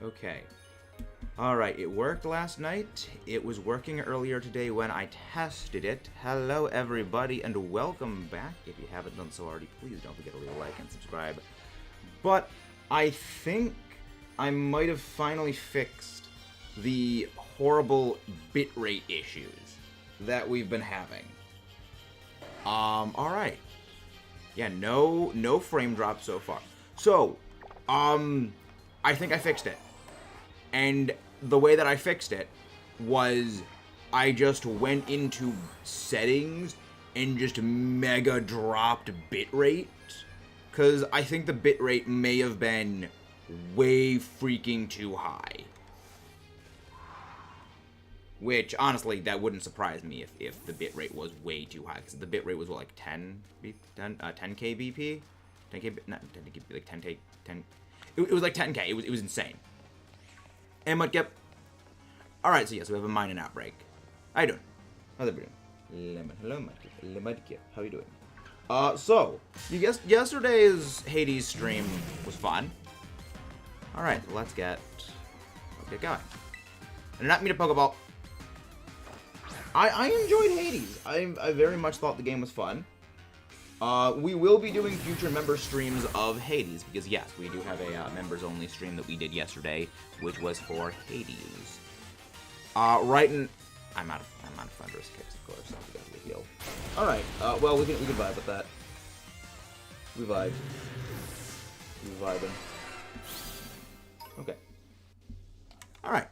Okay. Alright, it worked last night. It was working earlier today when I tested it. Hello, everybody, and welcome back. If you haven't done so already, please don't forget to leave a like and subscribe. But I think I might have finally fixed the horrible bitrate issues that we've been having. Alright. Yeah, no frame drops so far. So, I think I fixed it. And the way that I fixed it was I just went into settings and just mega dropped bitrate. Because I think the bitrate may have been way freaking too high. Which, honestly, that wouldn't surprise me if the bitrate was way too high. Because the bitrate was, what, like 10K BP? 10K, not 10K, like 10K, 10... It was like 10K. It was insane. And what kept... Alright, so yes, we have a mining outbreak. How you doing? How's everybody doing? Lemon. Hello, Mudkip. How you doing? So, you guessed yesterday's Hades stream was fun. Alright, let's get going. And not me to Pokeball. I enjoyed Hades. I very much thought the game was fun. We will be doing future member streams of Hades, because yes, we do have a members-only stream that we did yesterday, which was for Hades. Right in... I'm out of Thunderous Kicks, of course, so we got to heal. Alright, well, we can vibe with that. We vibe. We vibing. Okay. Alright.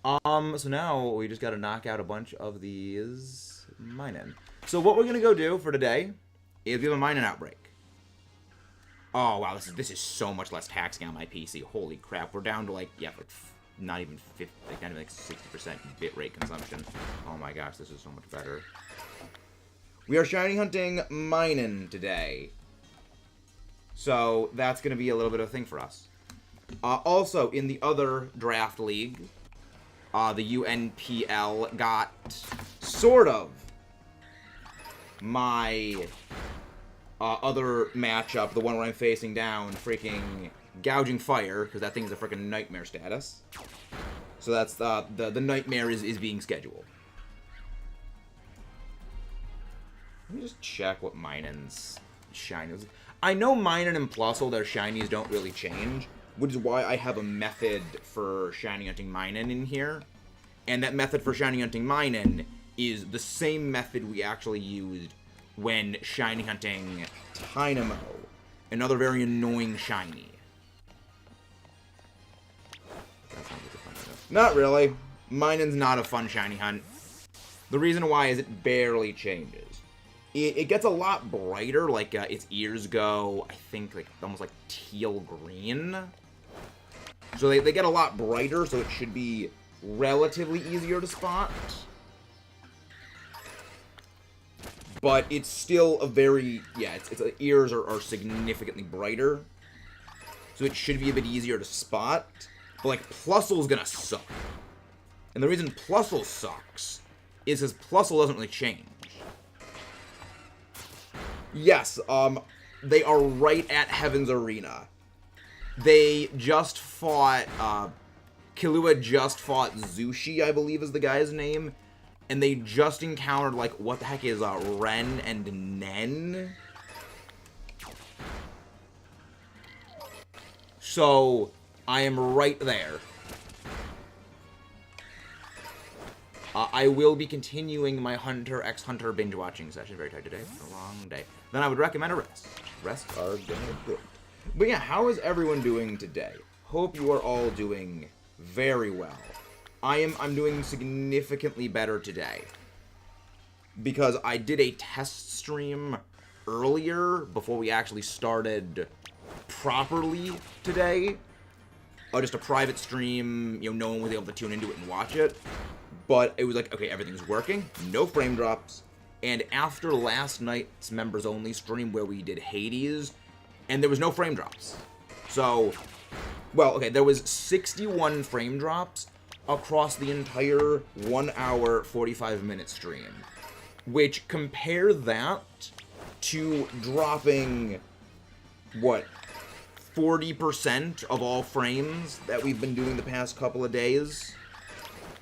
So now we just gotta knock out a bunch of these mining. So what we're gonna go do for today is we have a mining outbreak. Oh wow, this is so much less taxing on my PC. Holy crap, we're down to like, yeah, like not even 50, like not even like 60% bitrate consumption. Oh my gosh, this is so much better. We are shiny hunting mining today. So that's gonna be a little bit of a thing for us. Also, in the other draft league, the UNPL got sort of my other matchup, the one where I'm facing down freaking Gouging Fire, because that thing's a freaking nightmare status. So that's the nightmare is being scheduled. Let me just check what Minon's shinies. I know Minon and Plusle, their shinies don't really change, which is why I have a method for shiny hunting Minon in here. And that method for shiny hunting Minon is the same method we actually used when shiny hunting Tynamo, another very annoying shiny. Not really. Minon's not a fun shiny hunt. The reason why is it barely changes. It gets a lot brighter, like its ears go, I think, like almost like teal green. So they get a lot brighter, so it should be relatively easier to spot. But it's still a very, yeah, its ears are significantly brighter. So it should be a bit easier to spot. But like, Plusle's gonna suck. And the reason Plusle sucks is because Plusle doesn't really change. Yes, they are right at Heaven's Arena. They just fought, Killua just fought Zushi, I believe is the guy's name. And they just encountered, like, what the heck is, Ren and Nen? So, I am right there. I will be continuing my Hunter x Hunter binge watching session. Very tired today. It's a long day. Then I would recommend a rest. Rests are good. But yeah, how is everyone doing today? Hope you are all doing very well. I'm doing significantly better today. Because I did a test stream earlier before we actually started properly today. Just a private stream, you know, no one was able to tune into it and watch it. But it was like, okay, everything's working, no frame drops. And after last night's members only stream where we did Hades, and there was no frame drops. So, well, okay, there was 61 frame drops across the entire 1 hour, 45-minute stream. Which, compare that to dropping, what, 40% of all frames that we've been doing the past couple of days,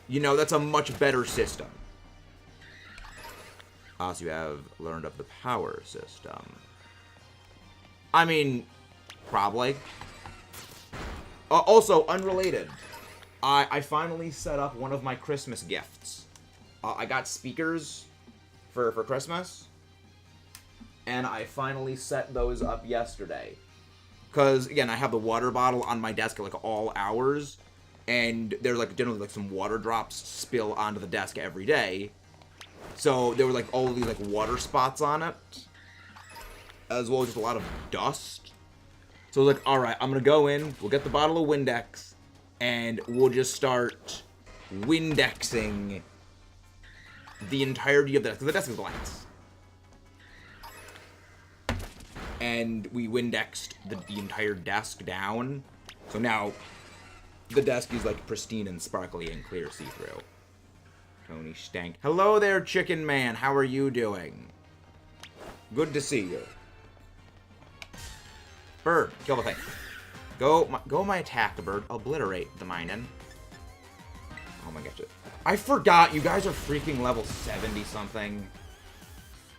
you know, that's a much better system. So you have learned of the power system. I mean, probably. Also, unrelated. I finally set up one of my Christmas gifts. I got speakers for Christmas. And I finally set those up yesterday. Because, again, I have the water bottle on my desk at, like, all hours. And there's, like, generally, like, some water drops spill onto the desk every day. So there were, like, all of these, like, water spots on it. As well as just a lot of dust. So I was like, alright, I'm going to go in. We'll get the bottle of Windex. And we'll just start Windexing the entirety of the desk. Because the desk is glass. And we Windexed the entire desk down. So now the desk is, like, pristine and sparkly and clear see-through. Tony Stank. Hello there, Chicken Man. How are you doing? Good to see you. Bird, kill the thing. Go my attack, bird. Obliterate the minin. Oh my gosh. I forgot you guys are freaking level 70-something.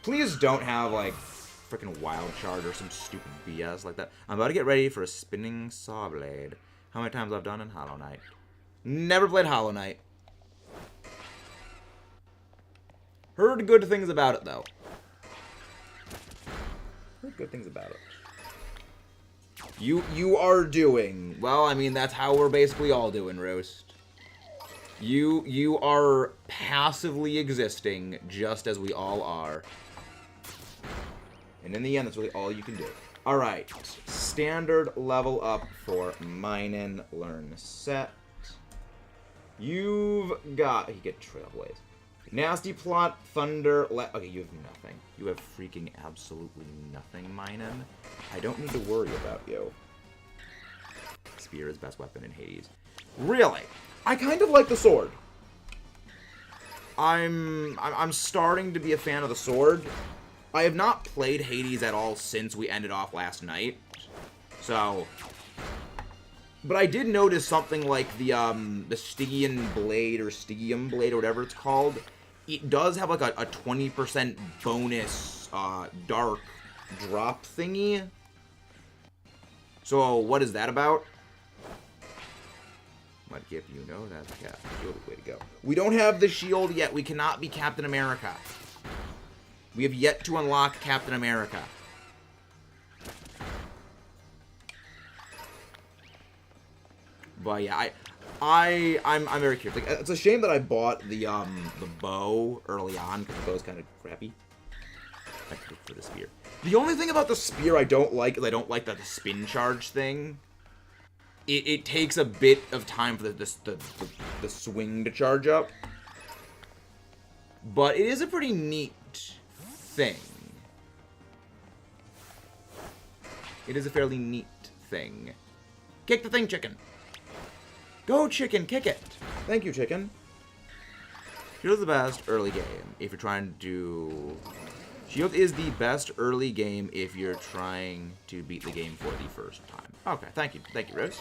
Please don't have, like, freaking wild shard or some stupid BS like that. I'm about to get ready for a spinning saw blade. How many times I've done in Hollow Knight? Never played Hollow Knight. Heard good things about it, though. Heard good things about it. You are doing well. I mean, that's how we're basically all doing, Roast. You are passively existing just as we all are. And in the end, that's really all you can do. Alright. Standard level up for Minin Learn Set. You've got... You get Trailblaze. Nasty Plot, Thunder, okay, you have nothing. You have freaking absolutely nothing, Minin. I don't need to worry about you. Spear is best weapon in Hades. Really? I kind of like the sword. I'm starting to be a fan of the sword. I have not played Hades at all since we ended off last night. So... But I did notice something like the Stygian Blade, or Stygium Blade, or whatever it's called. It does have, like, a 20% bonus dark drop thingy. So, what is that about? Mudkip, you know that's Cap. Shield, way to go. We don't have the shield yet. We cannot be Captain America. We have yet to unlock Captain America. But yeah, I'm very curious. Like, it's a shame that I bought the bow early on because the bow's kind of crappy. For the spear. The only thing about the spear I don't like is I don't like the spin charge thing. It takes a bit of time for the swing to charge up. But it is a pretty neat thing. It is a fairly neat thing. Kick the thing, chicken. Go, chicken, kick it. Thank you, chicken. Shield is the best early game if you're trying to do... Shield is the best early game if you're trying to beat the game for the first time. Okay, thank you. Thank you, Rose.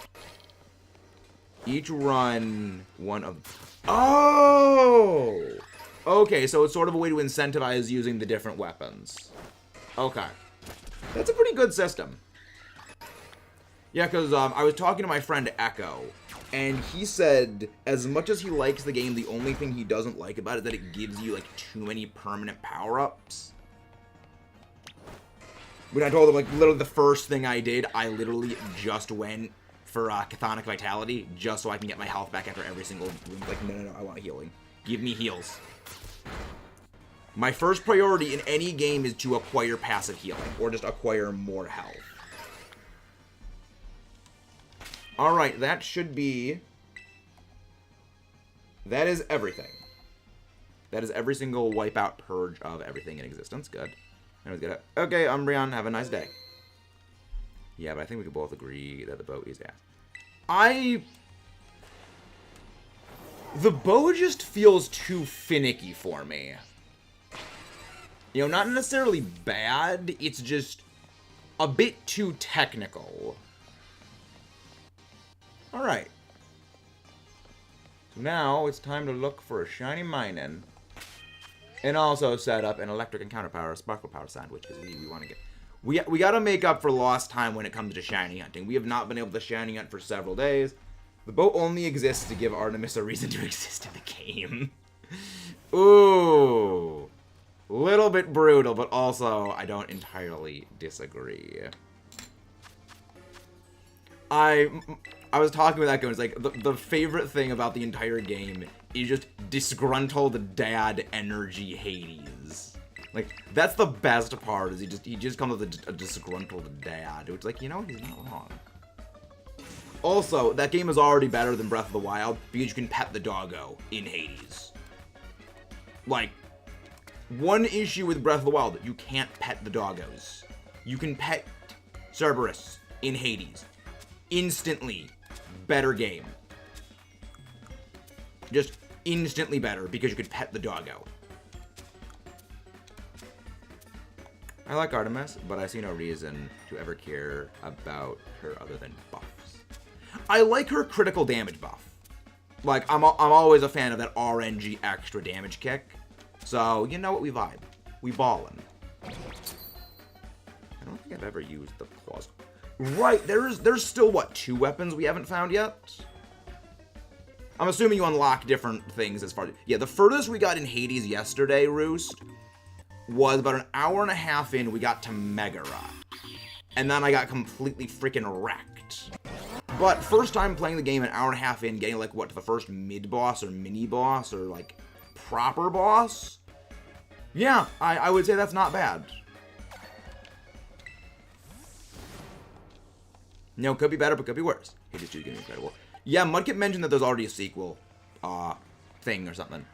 Each run, one of... Oh! Okay, so it's sort of a way to incentivize using the different weapons. Okay. That's a pretty good system. Yeah, because I was talking to my friend Echo, and he said as much as he likes the game, the only thing he doesn't like about it is that it gives you, like, too many permanent power-ups. When I told him, like, literally the first thing I did, I literally just went for Chthonic Vitality, just so I can get my health back after every single room. Like, no, I want healing. Give me heals. My first priority in any game is to acquire passive healing, or just acquire more health. Alright, that should be... That is everything. That is every single wipeout purge of everything in existence. Good. Okay, Umbreon, have a nice day. Yeah, but I think we could both agree that the bow is ass. The bow just feels too finicky for me. You know, not necessarily bad, it's just a bit too technical. Alright. So now it's time to look for a shiny minin. And also set up an electric and counter power, sparkle power sandwich, because we want to get... We got to make up for lost time when it comes to shiny hunting. We have not been able to shiny hunt for several days. The boat only exists to give Artemis a reason to exist in the game. Ooh. Little bit brutal, but also I don't entirely disagree. I was talking with Echo, and it's like, the favorite thing about the entire game is just disgruntled dad energy Hades. Like, that's the best part, is he just comes with a disgruntled dad. It's like, you know, he's not wrong. Also, that game is already better than Breath of the Wild, because you can pet the doggo in Hades. Like, one issue with Breath of the Wild, you can't pet the doggos. You can pet Cerberus in Hades. Instantly better game. Just instantly better because you could pet the doggo. I like Artemis, but I see no reason to ever care about her other than buffs. I like her critical damage buff. Like, I'm always a fan of that RNG extra damage kick. So, you know what, we vibe. We ballin'. I don't think I've ever used the claws. Right, there's still, what, 2 weapons we haven't found yet? I'm assuming you unlock different things as far as... Yeah, the furthest we got in Hades yesterday, Roost, was about an hour and a half in, we got to Megara. And then I got completely freaking wrecked. But first time playing the game, an hour and a half in, getting, like, what, to the first mid-boss or mini-boss or, like, proper boss? Yeah, I would say that's not bad. No, could be better, but could be worse. Hades 2 is going to be incredible. Yeah, Mudkip mentioned that there's already a sequel thing or something.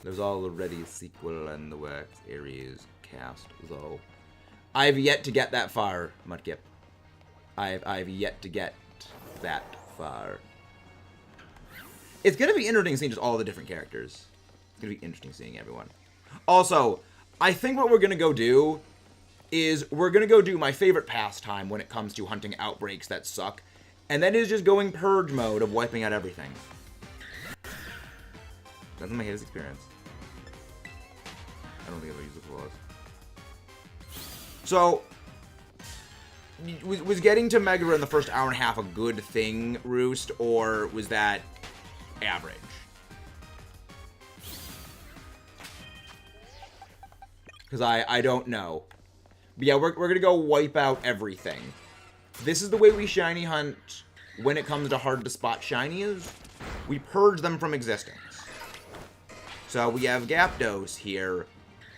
There's already a sequel in the works. Ares cast, though. I've yet to get that far, Mudkip. I've yet to get that far. It's going to be interesting seeing just all the different characters. It's going to be interesting seeing everyone. Also, I think what we're going to go do is we're going to go do my favorite pastime when it comes to hunting outbreaks that suck, and that is just going purge mode of wiping out everything. That's my Hades experience. I don't think I've ever used the claws. So, was getting to Megara in the first hour and a half a good thing, Roost, or was that average? Because I don't know. But yeah, we're going to go wipe out everything. This is the way we shiny hunt when it comes to hard to spot shinies. We purge them from existence. So we have Gyapdos here.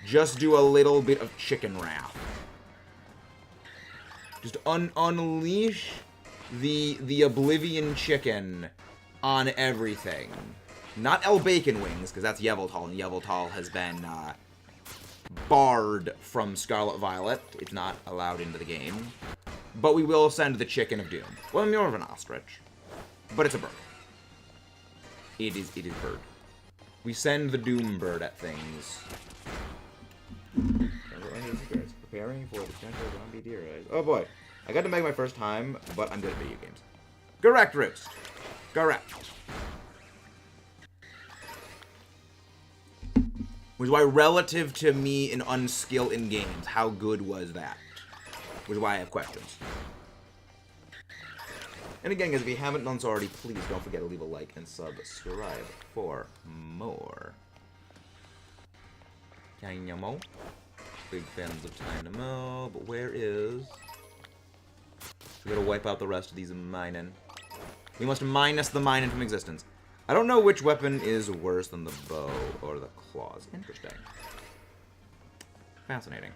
Just do a little bit of chicken wrath. Just unleash the Oblivion chicken on everything. Not El Bacon Wings, because that's Yveltal, and Yveltal has been barred from Scarlet Violet. It's not allowed into the game. But we will send the Chicken of Doom. Well, more of an ostrich. But it's a bird. It is bird. We send the Doom bird at things. Preparing for the potential zombie deer eyes. Oh boy. I got to make my first time, but I'm good at video games. Correct, Roost. Correct. Which is why, relative to me in unskill in games, how good was that? Which is why I have questions. And again, guys, if you haven't done so already, please don't forget to leave a like and subscribe for more. Dynamo. Big fans of Dynamo, but where is... We gotta wipe out the rest of these minin. We must minus the minin from existence. I don't know which weapon is worse than the bow or the claws. Interesting. Fascinating.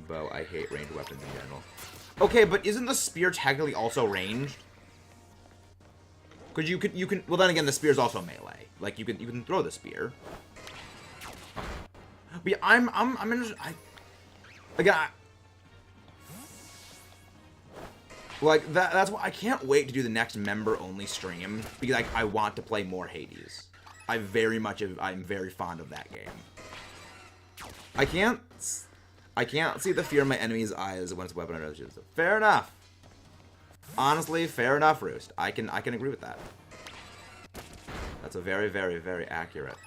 Bow, I hate ranged weapons in general. Okay, but isn't the spear technically also ranged? Because you can. Well, then again, the spear's also melee. Like you can throw the spear. But yeah, I'm interested. Like that's why I can't wait to do the next member-only stream because I want to play more Hades. I'm very fond of that game. I can't see the fear in my enemy's eyes when it's a weapon under the shield. Fair enough. Honestly, fair enough, Roost. I can agree with that. That's a very, very, very accurate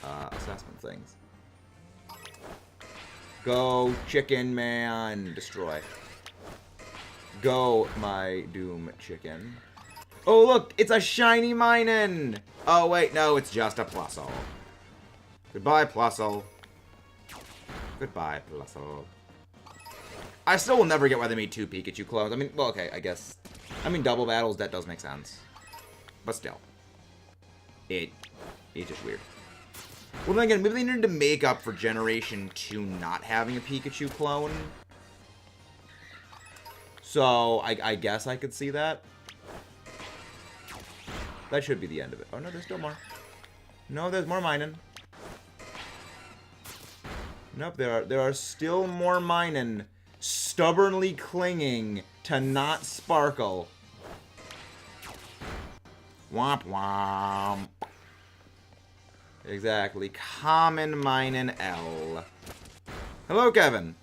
assessment of things. Go, chicken man. Destroy. Go, my doom chicken. Oh, look, it's a shiny minin. Oh, wait, no, it's just a Plusle. Goodbye, Plusle. Goodbye, Plusle. I still will never get why they made 2 Pikachu clones. I mean, well, okay, I guess. I mean, double battles, that does make sense. But still. It's just weird. Well, then again, maybe they needed to make up for Generation 2 not having a Pikachu clone. So, I guess I could see that. That should be the end of it. Oh, no, there's still more. No, there's more minin. Nope, there are still more minin stubbornly clinging to not sparkle. Womp womp. Exactly. Common minin L. Hello, Kevin.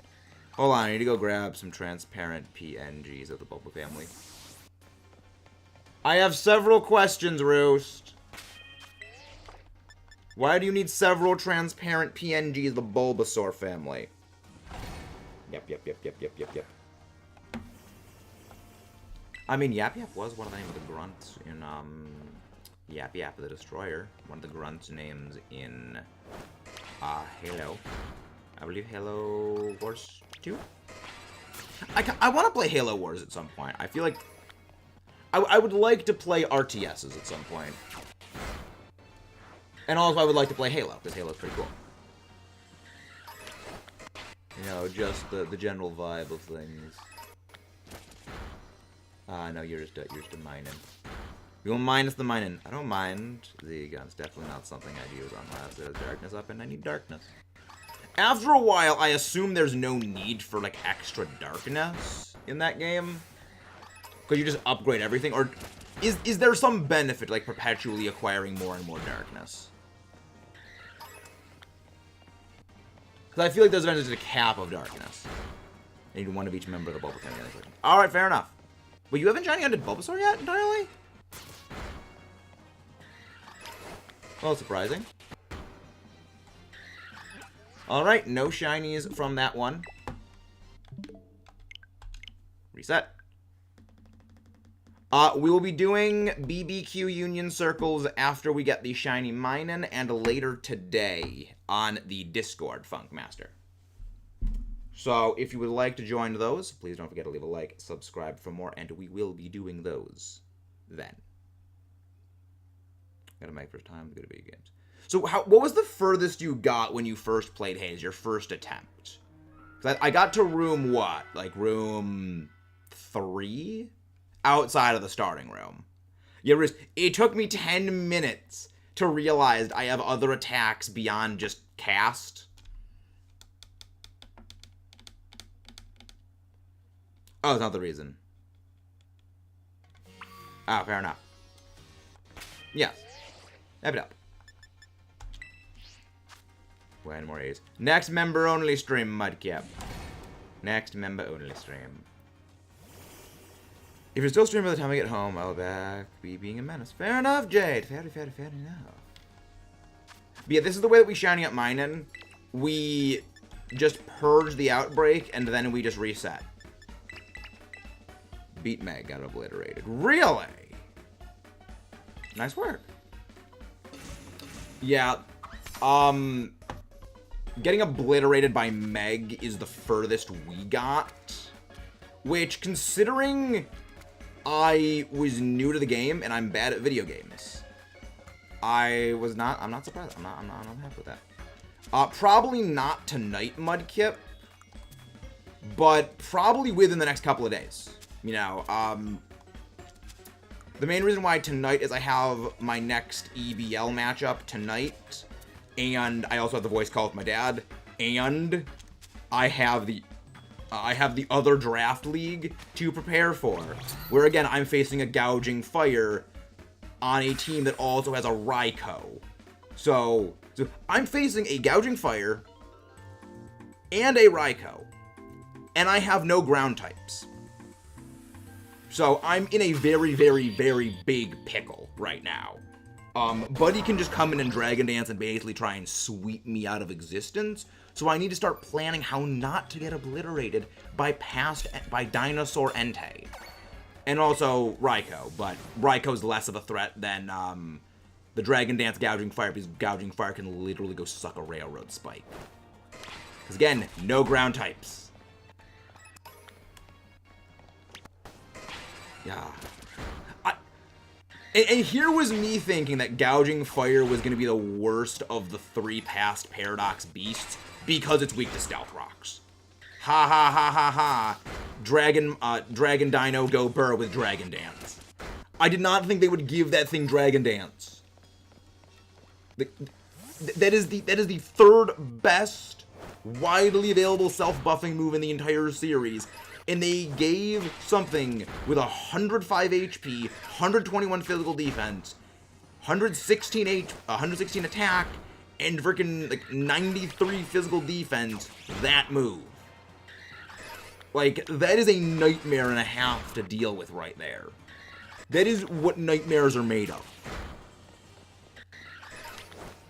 Hold on, I need to go grab some transparent PNGs of the Bulba family. I have several questions, Roost. Why do you need several transparent PNGs of the Bulbasaur family? Yep. I mean, Yap Yap was one of the names of the grunts in, Yap Yap the Destroyer. One of the grunts' names in, Halo. I believe Halo Wars 2? I want to play Halo Wars at some point. I feel like I would like to play RTSs at some point. And also I would like to play Halo, because Halo's pretty cool. You know, just the general vibe of things. No, you're just a minin. You won't mind us the minin. I don't mind the guns. Definitely not something I'd use unless there's darkness up and I need darkness. After a while, I assume there's no need for, like, extra darkness in that game. Because you just upgrade everything? Or is there some benefit, like, perpetually acquiring more and more darkness? Because I feel like there's eventually a cap of darkness. I need one of each member of the Bulba family. Alright, fair enough. Wait, you haven't shiny hunted Bulbasaur yet, entirely? Well, surprising. Alright, no shinies from that one. Reset. We will be doing BBQ Union Circles after we get the shiny minin and later today on the Discord, Funkmaster. So, if you would like to join those, please don't forget to leave a like, subscribe for more, and we will be doing those then. Gotta make first time, good at video games. So, what was the furthest you got when you first played Haze, your first attempt? I got to room what? Like, room 3? Outside of the starting room. Yeah, it took me 10 minutes to realize I have other attacks beyond just cast. Oh, it's not the reason. Ah, fair enough. Yes. Wrap it up. When more A's. Next member only stream, Mudcap. Next member only stream. If you're still streaming by the time I get home, I'll be being a menace. Fair enough, Jade. Fair enough. But yeah, this is the way that we shiny up minin. We just purge the outbreak, and then we just reset. Beat Meg got obliterated. Really? Nice work. Yeah. Getting obliterated by Meg is the furthest we got. Which, considering I was new to the game and I'm bad at video games, I'm not surprised. I'm not happy with that. Probably not tonight, Mudkip, but probably within the next couple of days. You know, the main reason why tonight is I have my next EBL matchup tonight, and I also have the voice call with my dad, and I have the other draft league to prepare for, where again I'm facing a Gouging Fire on a team that also has a Raikou. So I'm facing a Gouging Fire, and a Raikou. And I have no ground types. So I'm in a very, very, very big pickle right now. Buddy can just come in and Dragon Dance and basically try and sweep me out of existence. So I need to start planning how not to get obliterated by Dinosaur Entei. And also Raikou, but Raikou's less of a threat than the Dragon Dance Gouging Fire, because Gouging Fire can literally go suck a Railroad Spike. Because again, no ground types. Yeah. And here was me thinking that Gouging Fire was going to be the worst of the 3 past Paradox Beasts because it's weak to Stealth Rocks. Ha ha ha ha ha. Dragon Dino go burr with Dragon Dance. I did not think they would give that thing Dragon Dance. That is the 3rd best widely available self-buffing move in the entire series. And they gave something with 105 HP, 121 physical defense, 116 attack, and freaking like 93 physical defense that move. Like, that is a nightmare and a half to deal with right there. That is what nightmares are made of.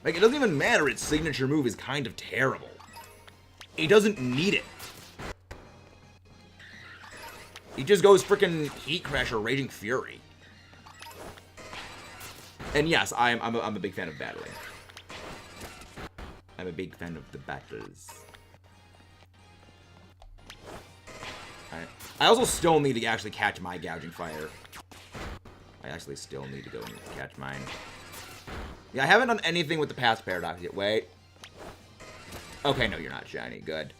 Like, it doesn't even matter, its signature move is kind of terrible. It doesn't need it. He just goes freaking Heat Crash or Raging Fury. And yes, I'm a big fan of battling. I'm a big fan of the battles. Alright. I also still need to actually catch my Gouging Fire. I actually still need to go and catch mine. Yeah, I haven't done anything with the past Paradox yet. Wait. Okay, no, you're not shiny. Good.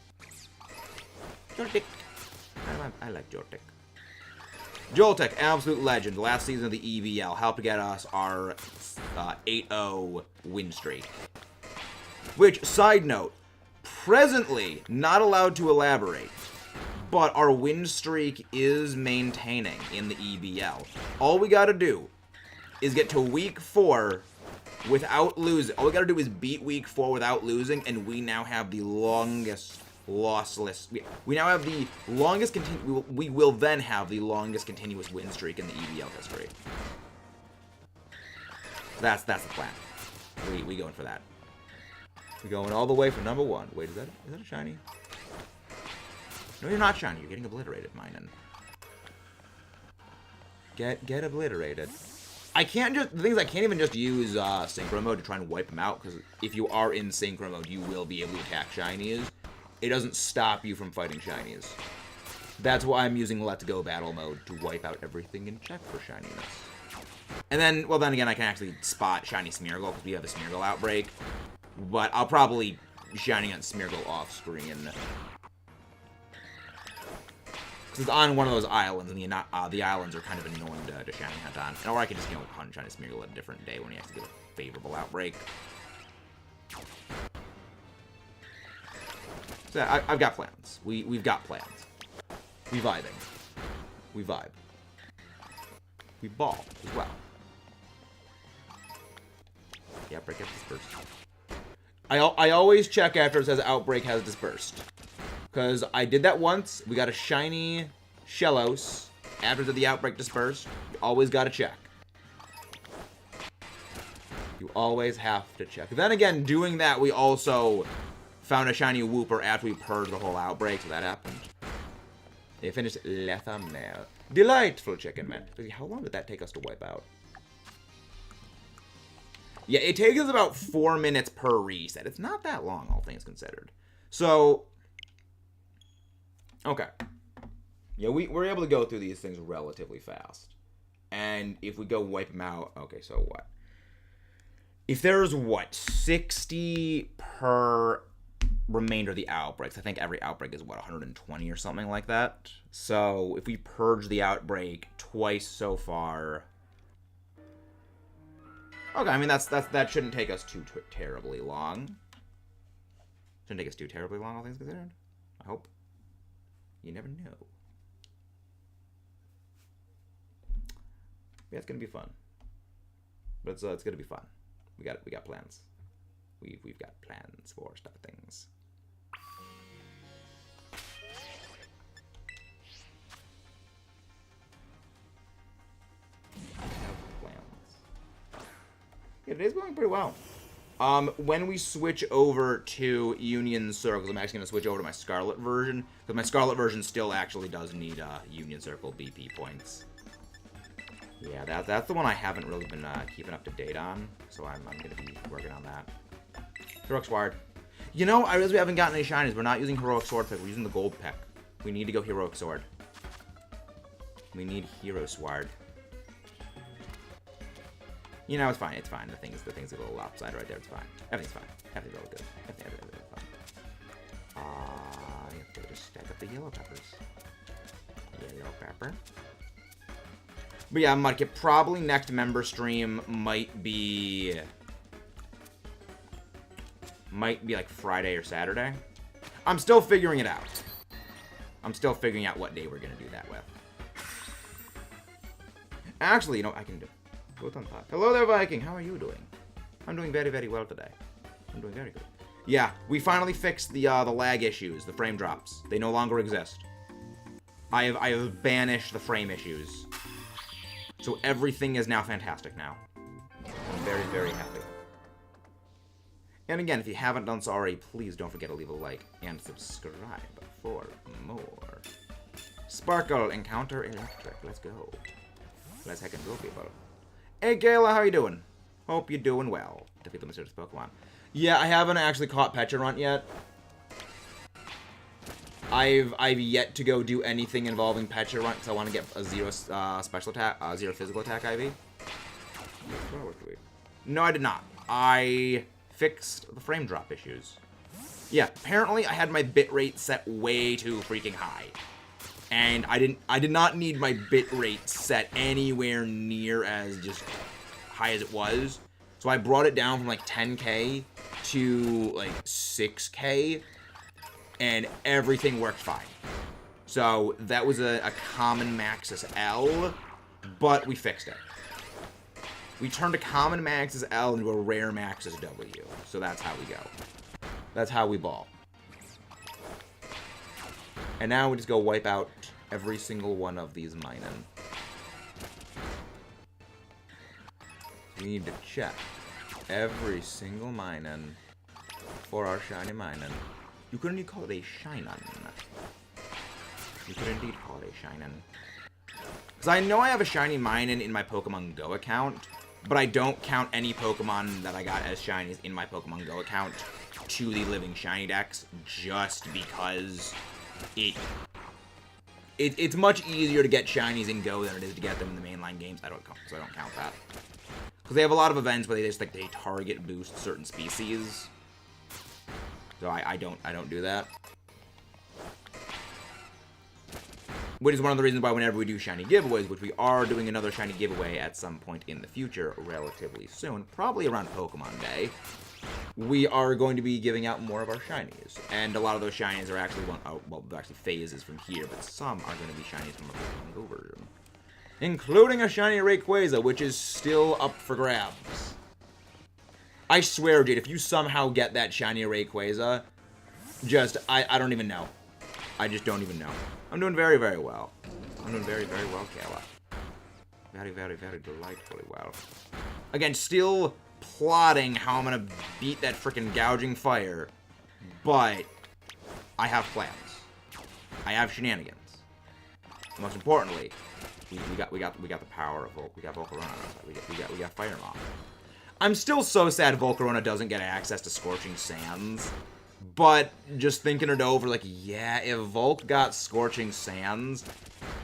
Joltik. I like Joltik. Joltik, absolute legend. Last season of the EVL helped get us our 8-0 win streak. Which, side note, presently not allowed to elaborate, but our win streak is maintaining in the EVL. All we gotta do is get to week 4 without losing. All we gotta do is beat week 4 without losing, and we now have the longest lossless. We now have the longest we will then have the longest continuous win streak in the EVL history. That's the plan. We going for that. We're going all the way for number 1. Wait, is that a shiny? No, you're not shiny. You're getting obliterated, Minen. Get obliterated. I can't just, the thing is I can't even just use synchro mode to try and wipe them out, because if you are in synchro mode, you will be able to attack shinies. It doesn't stop you from fighting shinies. That's why I'm using Let's Go battle mode to wipe out everything and check for shininess. And then, well, then again, I can actually spot shiny Smeargle because we have a Smeargle outbreak. But I'll probably shiny on Smeargle off screen. Because it's on one of those islands, and the islands are kind of annoying to shiny hunt on. Or I can just, hunt shiny Smeargle at a different day when he actually gets a favorable outbreak. So I've got plans. We've got plans. We vibing. We vibe. We ball as well. The outbreak has dispersed. I always check after it says outbreak has dispersed. Because I did that once. We got a shiny Shellos after the outbreak dispersed. You always got to check. You always have to check. Then again, doing that, we also found a shiny Wooper after we purged the whole outbreak, so that happened. They finished Le thumbnail. Delightful chicken, man. How long did that take us to wipe out? Yeah, it takes us about 4 minutes per reset. It's not that long, all things considered. So, okay. Yeah, we're able to go through these things relatively fast. And if we go wipe them out, okay, so what? If there's, 60 per remainder of the outbreaks. I think every outbreak is, 120 or something like that. So, if we purge the outbreak twice so far... Okay, I mean, that shouldn't take us too terribly long. Shouldn't take us too terribly long, all things considered. I hope. You never know. Yeah, it's gonna be fun. But it's gonna be fun. We got plans. We've got plans for stuff things. today's going pretty well. When we switch over to Union Circles, I'm actually going to switch over to my Scarlet version, because my Scarlet version still actually does need Union Circle BP points. Yeah, that's the one I haven't really been keeping up to date on, so I'm going to be working on that. Heroic Sword. You know, I realize we haven't gotten any shinies. We're not using Heroic Sword pick. We're using the Gold pick. We need to go Heroic Sword. We need Hero Sword. You know, it's fine. It's fine. The thing's a little lopsided right there. It's fine. Everything's fine. Everything's really good. Everything's fine. You have to just stack up the yellow peppers. Yellow pepper. But yeah, Mudkip, probably next member stream might be like Friday or Saturday. I'm still figuring it out. I'm still figuring out what day we're gonna do that with. Actually, you know, I can do. Both on top. Hello there, Viking. How are you doing? I'm doing very, very well today. I'm doing very good. Yeah, we finally fixed the lag issues, the frame drops. They no longer exist. I have banished the frame issues. So everything is now fantastic now. I'm very, very happy. And again, if you haven't done so already, please don't forget to leave a like and subscribe for more. Sparkle, Encounter Electric. Let's go. Let's heck and go, people. Hey, Gayla, how you doing? Hope you're doing well. Defeat the mysterious Pokemon. Yeah, I haven't actually caught Pecharunt yet. I've yet to go do anything involving Pecharunt because I want to get a 0 special attack, 0 physical attack IV. No, I did not. I fixed the frame drop issues. Yeah, apparently I had my bitrate set way too freaking high. And I did not need my bitrate set anywhere near as just high as it was. So I brought it down from like 10K to like 6K, and everything worked fine. So that was a common Maxis L, but we fixed it. We turned a common Maxis L into a rare Maxis W. So that's how we go. That's how we ball. And now we just go wipe out every single one of these Minun. We need to check every single Minun for our shiny Minun. You could indeed call it a Shinon. You could indeed call it a Shinon. Because I know I have a shiny Minun in my Pokemon Go account, but I don't count any Pokemon that I got as shinies in my Pokemon Go account to the Living Shiny Dex, just because it's much easier to get shinies in Go than it is to get them in the mainline games. I don't count that. Because they have a lot of events where they just like they target boost certain species. So I don't do that. Which is one of the reasons why whenever we do shiny giveaways, which we are doing another shiny giveaway at some point in the future, relatively soon, probably around Pokemon Day, we are going to be giving out more of our shinies. And a lot of those shinies are actually, well, they're actually phases from here, but some are going to be shinies from our Pokemon Go version. Including a shiny Rayquaza, which is still up for grabs. I swear, dude, if you somehow get that shiny Rayquaza, I don't even know. I just don't even know. I'm doing very, very well. I'm doing very, very well, Kayla. Very, very, very delightfully well. Again, still plotting how I'm gonna beat that freaking gouging fire, but I have plans. I have shenanigans. Most importantly, we got the power of Volk. We got Volcarona. We got Fire Moth. I'm still so sad Volcarona doesn't get access to Scorching Sands. But just thinking it over, like, yeah, if Volk got Scorching Sands,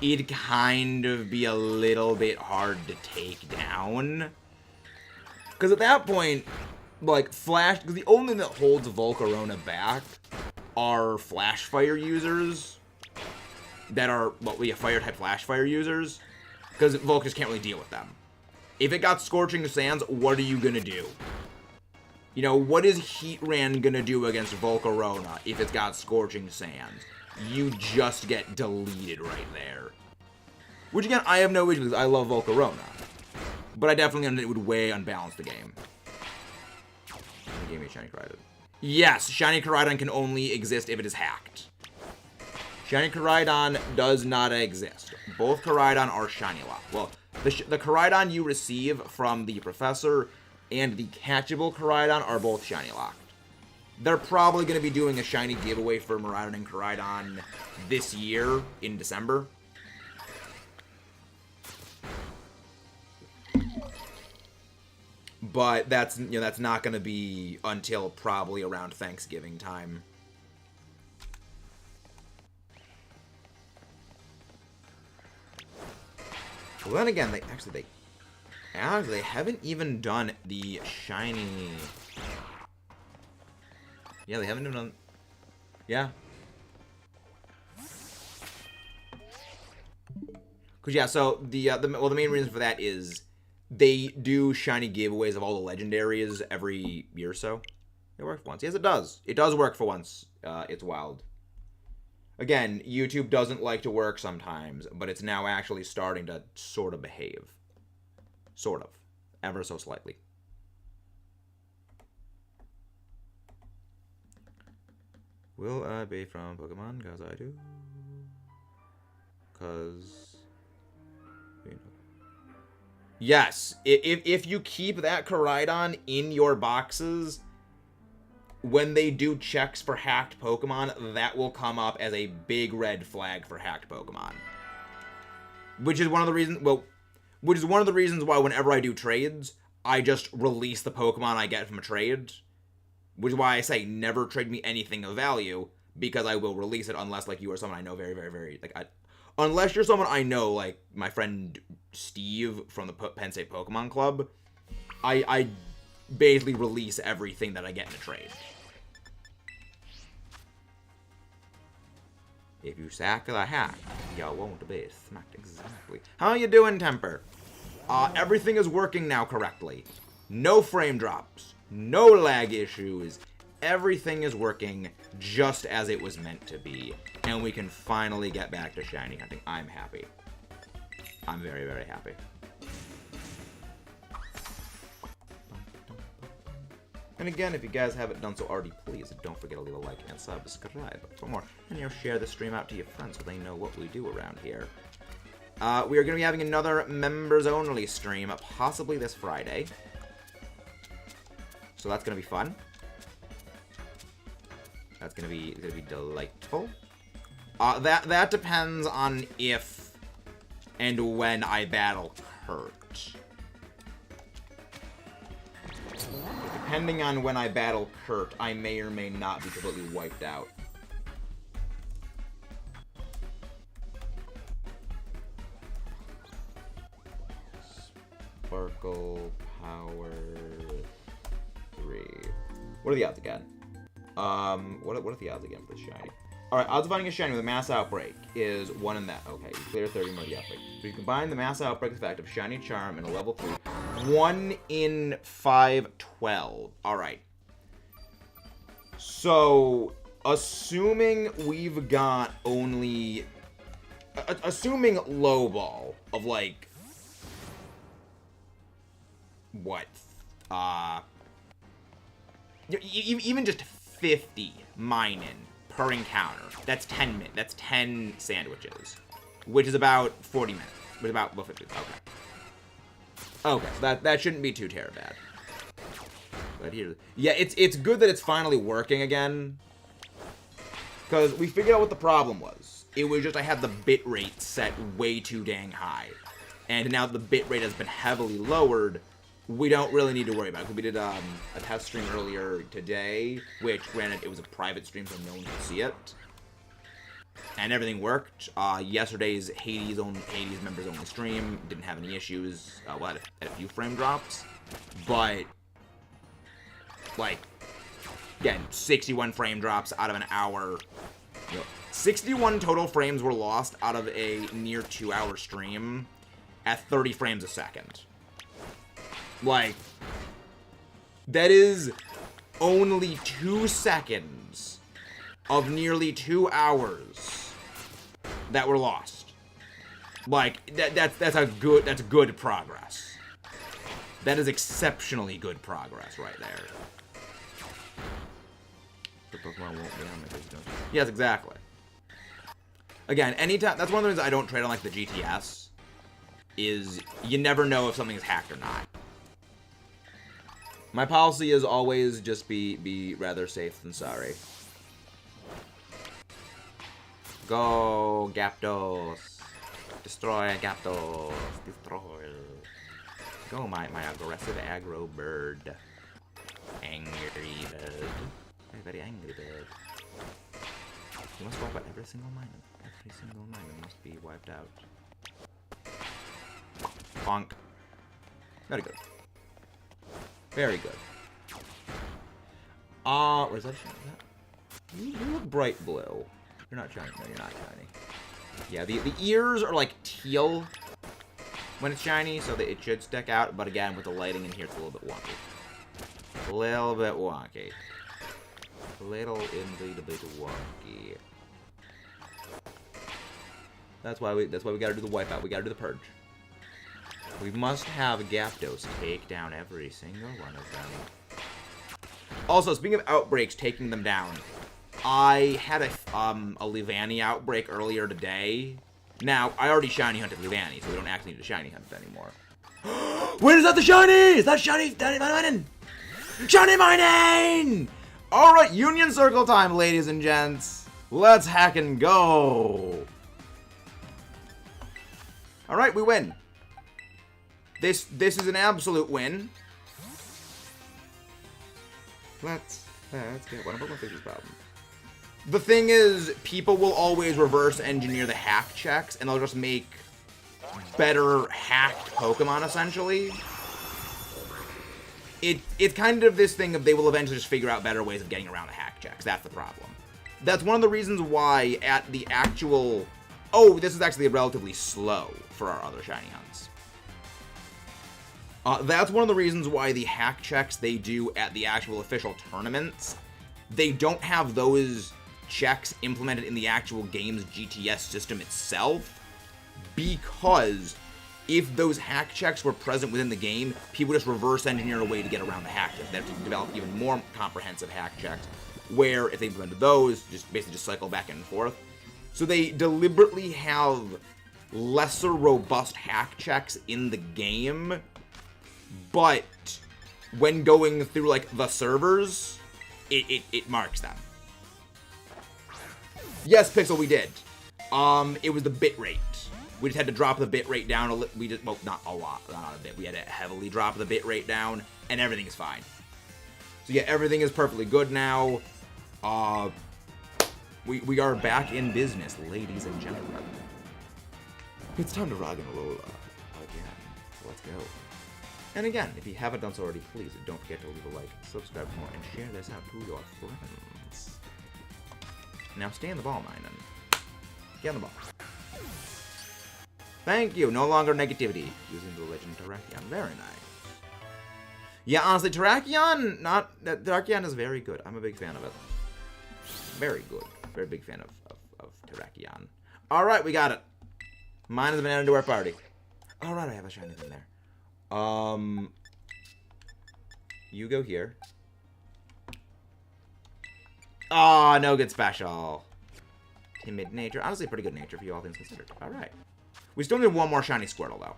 it'd kind of be a little bit hard to take down. Because at that point, like, because the only thing that holds Volcarona back are Flash Fire users that are, Fire-type Flash Fire users, because Volk just can't really deal with them. If it got Scorching Sands, what are you gonna do? You know, what is Heatran gonna do against Volcarona if it's got Scorching Sands? You just get deleted right there. Which, again, I have no issues with. I love Volcarona. But I definitely understand it would way unbalance the game. It gave me a Shiny Koraidon. Yes, Shiny Koraidon can only exist if it is hacked. Shiny Koraidon does not exist. Both Koraidon are shiny locked. Well, the Koraidon you receive from the Professor and the catchable Koraidon are both shiny locked. They're probably going to be doing a shiny giveaway for Miraidon and Koraidon this year in December. But that's not going to be until probably around Thanksgiving time. Well, then again, they haven't even done the shiny. Yeah, they haven't even done. Yeah. Cause yeah, so the main reason for that is they do shiny giveaways of all the legendaries every year or so. It worked once. Yes, it does. It does work for once. It's wild. Again, YouTube doesn't like to work sometimes, but it's now actually starting to sort of behave. Sort of. Ever so slightly. Will I be from Pokemon? Because I do. Because... Yes. If you keep that Koraidon in your boxes, when they do checks for hacked Pokemon, that will come up as a big red flag for hacked Pokemon. Which is one of the reasons, why whenever I do trades, I just release the Pokemon I get from a trade. Which is why I say never trade me anything of value, because I will release it unless, like, you are someone I know very, very, very, like, unless you're someone I know, like my friend Steve from the Penn State Pokemon Club, I basically release everything that I get in a trade. If you sack the hack, you won't be smacked. Exactly. How you doing, Temper? Everything is working now correctly. No frame drops. No lag issues. Everything is working just as it was meant to be. And we can finally get back to shiny hunting. I'm happy. I'm very, very happy. And again, if you guys haven't done so already, please don't forget to leave a like and subscribe for more. And share the stream out to your friends so they know what we do around here. We are going to be having another members-only stream, possibly this Friday. So that's going to be fun. That's going to be delightful. That depends on if and when I battle Kurt. Depending on when I battle Kurt, I may or may not be completely wiped out. Sparkle Power 3. What are the odds again? What are the odds again for this shiny? Alright, odds of finding a shiny with a mass outbreak is 1 in that. Okay, you clear 30 more of the outbreak. So you combine the mass outbreak effect of shiny charm and a level 3. 1 in 512. Alright. So, assuming we've got only... assuming low ball of, like... what? Even just 50 mining per encounter. That's 10 minutes. That's 10 sandwiches. Which is about 40 minutes. Which is about 50. Okay. Okay, that shouldn't be too terrible bad. But here, yeah, it's good that it's finally working again. Because we figured out what the problem was. It was just I had the bitrate set way too dang high. And now the bitrate has been heavily lowered, we don't really need to worry about it. We did a test stream earlier today, which, granted, it was a private stream, so no one could see it. And everything worked. Yesterday's Hades members only stream didn't have any issues. Well, had a few frame drops, but like again, 61 frame drops out of an hour. 61 total frames were lost out of a near 2-hour stream at 30 frames a second. Like, that is only 2 seconds of nearly 2 hours that were lost. Like, that's good progress. That is exceptionally good progress right there. The Pokemon won't be on my system. Yes, exactly. Again, anytime, that's one of the reasons I don't trade on, like, the GTS, is you never know if something is hacked or not. My policy is always just be rather safe than sorry. Go, Gyapdos. Destroy Gyapdos. Destroy. Go, my aggressive aggro bird. Angry bird. Very, very angry bird. You must wipe out every single mine. Every single mine must be wiped out. Bonk. Very good. Very good. Where's that shiny? You look bright blue. You're not shiny. No, you're not shiny. Yeah, the ears are like teal when it's shiny, so that it should stick out. But again, with the lighting in here, it's a little bit wonky. A little bit wonky. A little indeed a bit wonky. That's why we gotta do the wipeout. We gotta do the purge. We must have Gyapdos take down every single one of them. Also, speaking of outbreaks, taking them down, I had a Levani outbreak earlier today. Now, I already shiny hunted Levani, so we don't actually need to shiny hunt it anymore. Wait, is that the shiny? Is that shiny mining? Shiny mining! Alright, Union Circle time, ladies and gents. Let's hack and go. Alright, we win. This is an absolute win. Let's get one. I'm gonna fix this problem. The thing is, people will always reverse engineer the hack checks, and they'll just make better hacked Pokemon, essentially. It's kind of this thing of they will eventually just figure out better ways of getting around the hack checks. That's the problem. That's one of the reasons why at the actual... Oh, this is actually relatively slow for our other shiny hunts. That's one of the reasons why the hack checks they do at the actual official tournaments, they don't have those checks implemented in the actual game's GTS system itself, because if those hack checks were present within the game, people just reverse engineer a way to get around the hack checks. They have to develop even more comprehensive hack checks, where if they implemented those, basically just cycle back and forth. So they deliberately have lesser robust hack checks in the game, but when going through like the servers, it marks them. Yes, Pixel, we did. It was the bit rate. We just had to drop the bit rate down well, not a lot, not a bit. We had to heavily drop the bit rate down, and everything is fine. So yeah, everything is perfectly good now. We are back in business, ladies and gentlemen. It's time to rock and roll again. So let's go. And again, if you haven't done so already, please don't forget to leave a like, subscribe for more, and share this out to your friends. Now stay in the ball, Minen. Get on the ball. Thank you. No longer negativity. Using the legend Terrakion. Very nice. Yeah, honestly, Terrakion is very good. I'm a big fan of it. Very good. Very big fan of Terrakion. Alright, we got it. Mine has been added to our party. Alright, I have a shiny thing there. You go here. Oh, no good special. Timid nature. Honestly, pretty good nature for you, all things considered. Alright. We still need one more shiny Squirtle, though.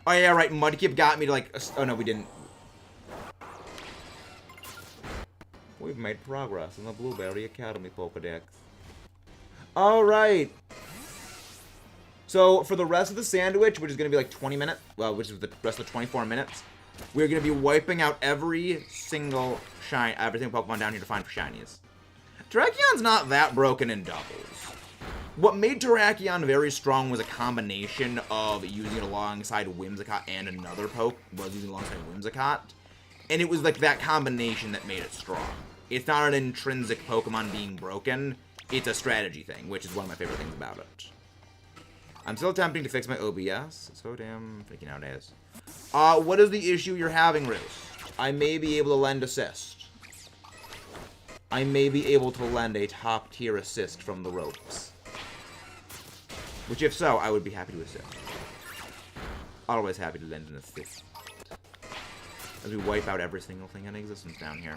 Oh, yeah, right. Mudkip got me to, like... Oh, no, we didn't. We've made progress in the Blueberry Academy Pokedex. Alright. So, for the rest of the sandwich, which is going to be like 20 minutes, well, which is the rest of the 24 minutes, we're going to be wiping out every single Pokemon down here to find for shinies. Terrakion's not that broken in doubles. What made Terrakion very strong was a combination of using it alongside Whimsicott and another poke, using it alongside Whimsicott. And it was like that combination that made it strong. It's not an intrinsic Pokemon being broken, it's a strategy thing, which is one of my favorite things about it. I'm still attempting to fix my OBS. So damn freaky nowadays. What is the issue you're having, Roost? I may be able to lend assist. I may be able to lend a top-tier assist from the ropes. Which, if so, I would be happy to assist. Always happy to lend an assist. As we wipe out every single thing in existence down here.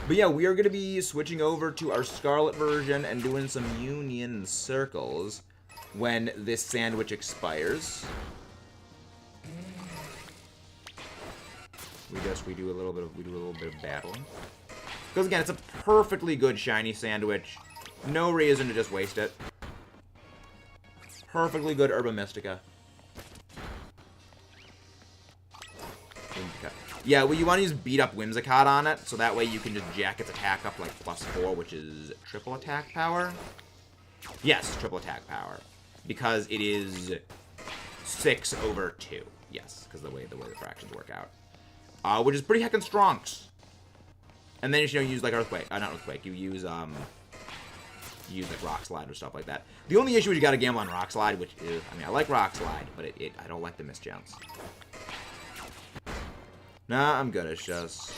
But yeah, we are going to be switching over to our Scarlet version and doing some Union Circles when this sandwich expires. We do a little bit of battling. Because again, it's a perfectly good shiny sandwich. No reason to just waste it. Perfectly good Herba Mystica. Yeah, well, you want to use beat up Whimsicott on it, so that way you can just jack its attack up like +4, which is triple attack power. Yes, triple attack power, because it is 6 over 2. Yes, because the way the fractions work out, which is pretty heckin' strong. And then you use like Earthquake, not Earthquake. You use like Rock Slide or stuff like that. The only issue is you got to gamble on Rock Slide, which is, I mean, I like Rock Slide, but I don't like the mischance. Nah, I'm good. It's just...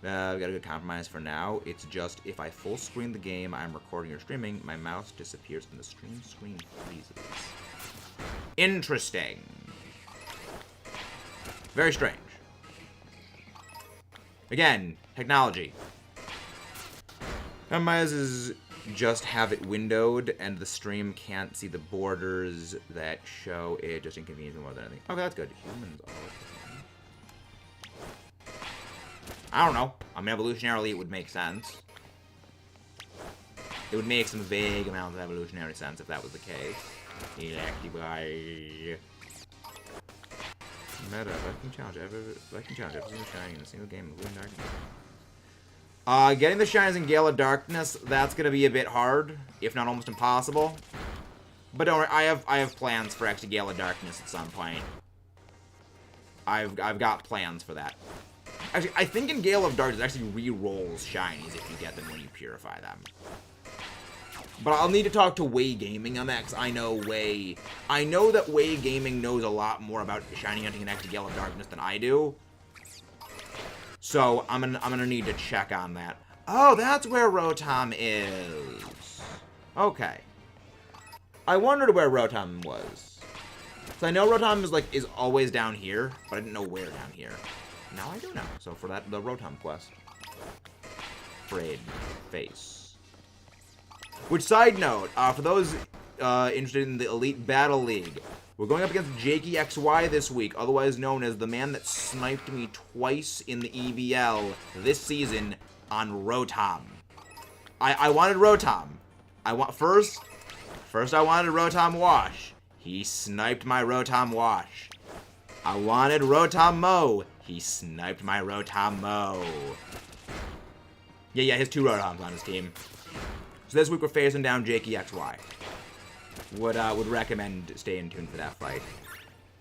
we got a good compromise for now. It's just, if I full screen the game I'm recording or streaming, my mouse disappears and the stream screen freezes. Interesting. Very strange. Again, technology. Compromises just have it windowed and the stream can't see the borders that show it, just inconvenience more than anything. Okay, that's good. Humans are... I don't know. I mean, evolutionarily, it would make sense. It would make some vague amount of evolutionary sense if that was the case. Electabuzz. Meta, Viking Challenge. Viking Challenge. Ever seen the shiny in a single game of Blue and Darkness? Getting the shinies in Gale of Darkness, that's gonna be a bit hard, if not almost impossible. But don't worry, I have plans for actually Gale of Darkness at some point. I've got plans for that. Actually, I think in Gale of Darkness it actually re-rolls shinies if you get them when you purify them. But I'll need to talk to Way Gaming on that, because I know that Way Gaming knows a lot more about shiny hunting and actually Gale of Darkness than I do. So I'm gonna need to check on that. Oh, that's where Rotom is. Okay. I wondered where Rotom was. So I know Rotom is always down here, but I didn't know where down here. Now I do know. So for that, the Rotom quest. Braid face. Which, side note, for those interested in the Elite Battle League, we're going up against Jakey XY this week, otherwise known as the man that sniped me twice in the EBL this season on Rotom. I wanted Rotom. First I wanted Rotom Wash. He sniped my Rotom Wash. I wanted Rotom Mow. He sniped my Rotom Mow. Yeah, his 2 Rotoms on his team. So this week we're facing down Jakey XY. Would recommend staying tuned for that fight.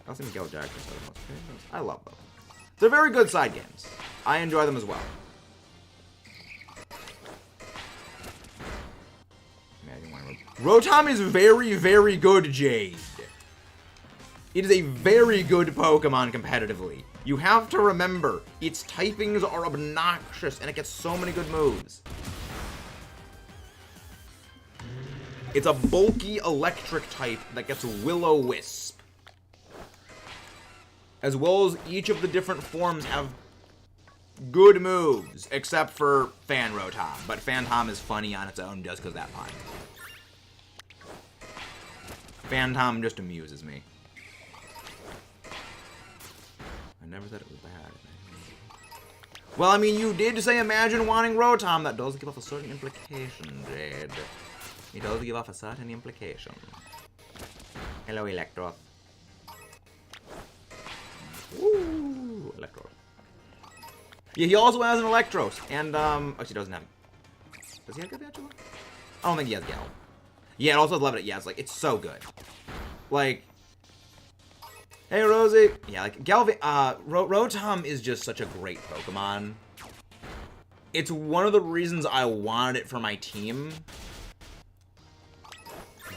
I also think Gale of Darkness are the most famous. I love them. They're very good side games. I enjoy them as well. Rotom is very, very good, Jade. It is a very good Pokemon competitively. You have to remember, its typings are obnoxious, and it gets so many good moves. It's a bulky electric type that gets Will-O-Wisp. As well as each of the different forms have good moves, except for Fan Rotom. But Phantom is funny on its own just because that pun. Phantom just amuses me. I never said it was bad. Well, I mean, you did say imagine wanting Rotom. That does give off a certain implication, Jade. It does give off a certain implication. Hello, Electro. Ooh, Electro. Yeah, he also has an Electros. And, actually, he doesn't have... Does he have Galvantula? I don't think he has Gal. Yeah, it also has Levitate. Yeah, it's like, it's so good. Like... Hey, Rosie. Yeah, like, Rotom is just such a great Pokemon. It's one of the reasons I wanted it for my team.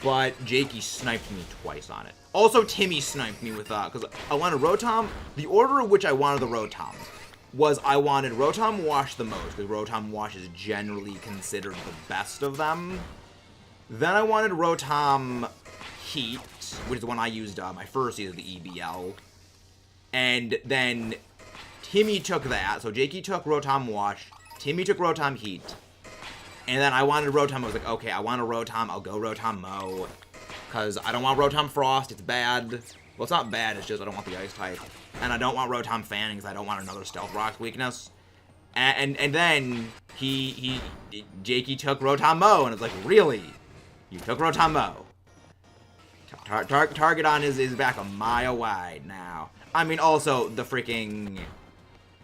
But Jakey sniped me twice on it. Also, Timmy sniped me with, because I wanted Rotom. The order in which I wanted the Rotoms was I wanted Rotom Wash the most, because Rotom Wash is generally considered the best of them. Then I wanted Rotom Heat, which is the one I used my first season of the EBL. And then Timmy took that. So Jakey took Rotom Wash. Timmy took Rotom Heat. And then I wanted Rotom. I was like, okay, I want a Rotom. I'll go Rotom Mow. Because I don't want Rotom Frost. It's bad. Well, it's not bad, it's just I don't want the ice type. And I don't want Rotom Fanning because I don't want another Stealth Rock's weakness. And then Jakey took Rotom Mow, and it's like, really? You took Rotom Mow. Target is back a mile wide now. I mean, also, the freaking...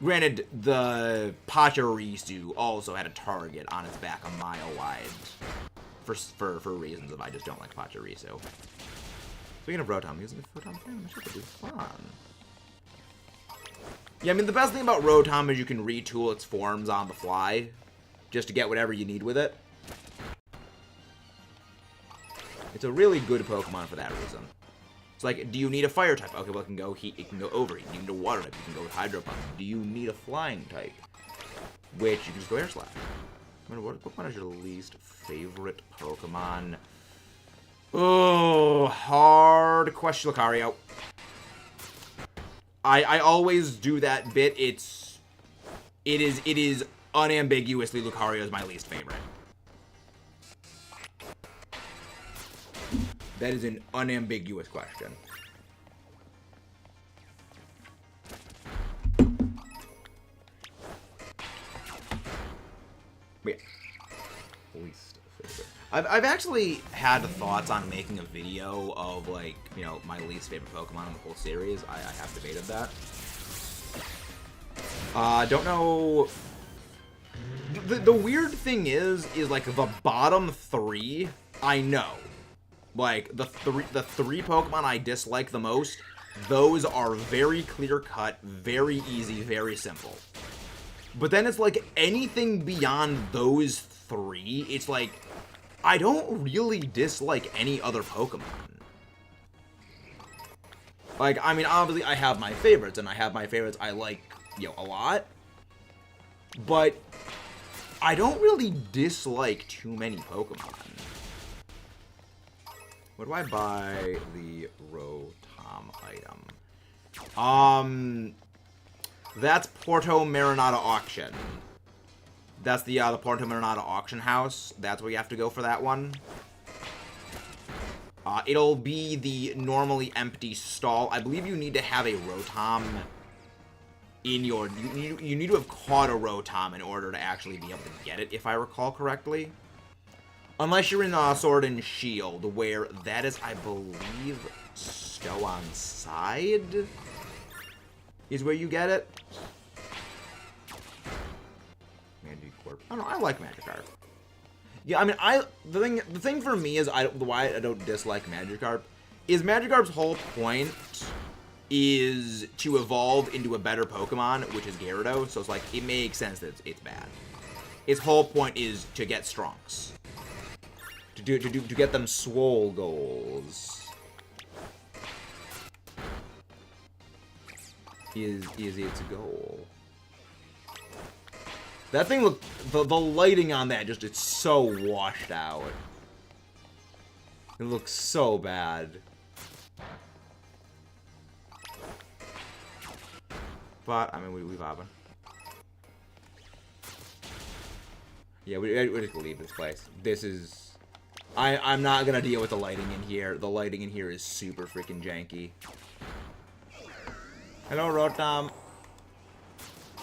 Granted, the Pachirisu also had a target on its back a mile wide. For reasons of I just don't like Pachirisu. Speaking of Rotom, using the Rotom Fan, I should be fun. Yeah, I mean, the best thing about Rotom is you can retool its forms on the fly, just to get whatever you need with it. It's a really good Pokemon for that reason. It's like, do you need a fire type? Okay, well, it can go heat, it can go overheat. Do you need a water type? You can go with Hydro Pump. Do you need a flying type? Which, you can just go Air Slash. I mean, what Pokemon is your least favorite Pokemon? Oh, hard question, Lucario. I always do that bit. It is unambiguously Lucario is my least favorite. That is an unambiguous question. Yeah. Least favorite. I've actually had thoughts on making a video of, like, you know, my least favorite Pokemon in the whole series. I have debated that. Don't know. The weird thing is like the bottom three I know. Like the three Pokemon I dislike the most, those are very clear cut, very easy, very simple. But then it's like anything beyond those three, it's like I don't really dislike any other Pokemon. Like, I mean, obviously I have my favorites, and I have my favorites I like, you know, a lot. But I don't really dislike too many Pokemon. What do I buy the Rotom item? That's Porto Marinata Auction. That's the Porto Marinata Auction House. That's where you have to go for that one. It'll be the normally empty stall. I believe you need to have a Rotom in your... You need to have caught a Rotom in order to actually be able to get it, if I recall correctly. Unless you're in Sword and Shield, where that is, I believe, Stow on Side is where you get it. Magikarp. I don't know, I like Magikarp. Yeah, I mean, the thing for me is why I don't dislike Magikarp is Magikarp's whole point is to evolve into a better Pokemon, which is Gyarados. So it's like it makes sense that it's bad. Its whole point is to get Strongs. To get them swole goals is its goal. That thing look the lighting on that just it's so washed out. It looks so bad. But I mean we vibing. Yeah, we just leave this place. This is I'm not gonna deal with the lighting in here. The lighting in here is super freaking janky. Hello, Rotom.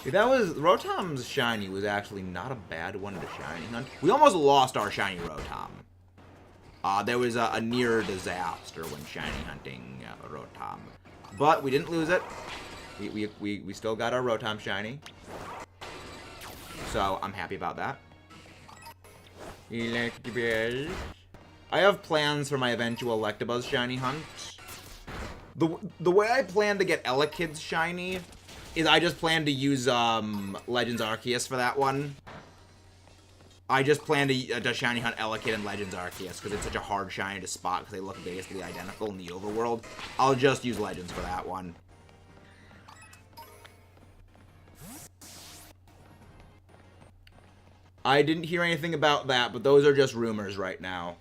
If that was Rotom's shiny was actually not a bad one to shiny hunt. We almost lost our shiny Rotom. There was a near disaster when shiny hunting Rotom, but we didn't lose it. We still got our Rotom shiny, so I'm happy about that. Electabuzz. I have plans for my eventual Electabuzz shiny hunt. The way I plan to get Elekid's shiny is I just plan to use Legends Arceus for that one. I just plan to shiny hunt Elekid and Legends Arceus because it's such a hard shiny to spot because they look basically identical in the overworld. I'll just use Legends for that one. I didn't hear anything about that, but those are just rumors right now.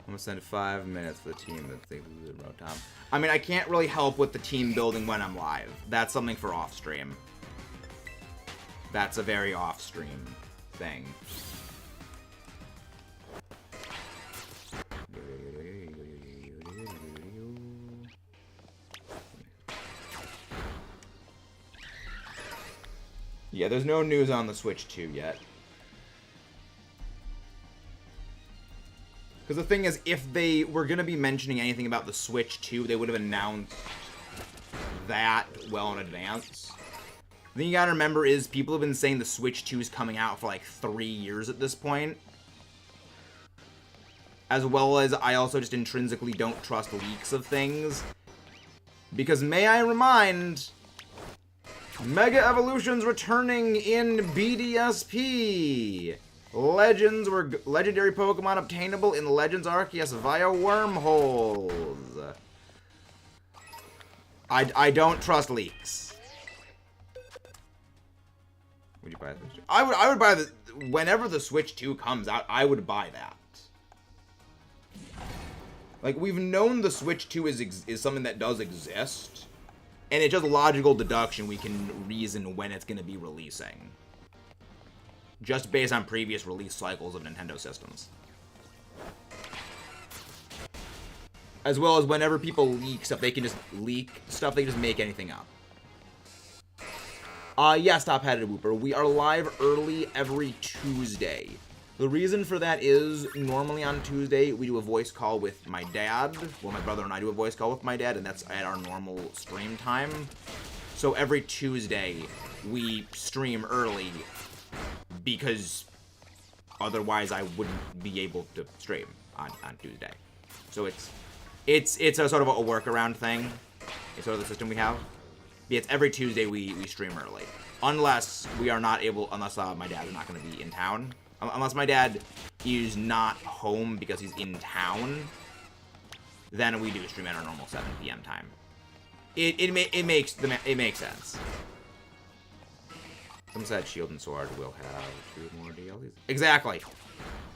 I'm gonna send 5 minutes for the team that thinks this is Rotom. I mean, I can't really help with the team building when I'm live. That's something for off stream. That's a very off-stream thing. Yeah, there's no news on the Switch 2 yet. Because the thing is, if they were going to be mentioning anything about the Switch 2, they would have announced that well in advance. The thing you gotta remember is people have been saying the Switch 2 is coming out for like 3 years at this point. As well as I also just intrinsically don't trust leaks of things. Because may I remind, Mega Evolution's returning in BDSP. Legends were legendary Pokemon obtainable in Legends Arceus via wormholes. I don't trust leaks. Would you buy the Switch 2? I would buy the whenever the Switch 2 comes out, I would buy that. Like, we've known the Switch 2 is something that does exist, and it's just logical deduction we can reason when it's going to be releasing. Just based on previous release cycles of Nintendo systems. As well as whenever people leak stuff, they can just make anything up. Yes, Top-Hatted Whooper, we are live early every Tuesday. The reason for that is, normally on Tuesday, we do a voice call with my dad. Well, my brother and I do a voice call with my dad, and that's at our normal stream time. So every Tuesday, we stream early, because otherwise I wouldn't be able to stream on Tuesday. So it's a sort of a workaround thing. It's sort of the system we have. It's every Tuesday we stream early. Unless we are not able, unless my dad is not going to be in town. Unless my dad is not home because he's in town, then we do stream at our normal 7 p.m. time. It makes sense. Someone said Shield and Sword will have 2 more DLCs. Exactly.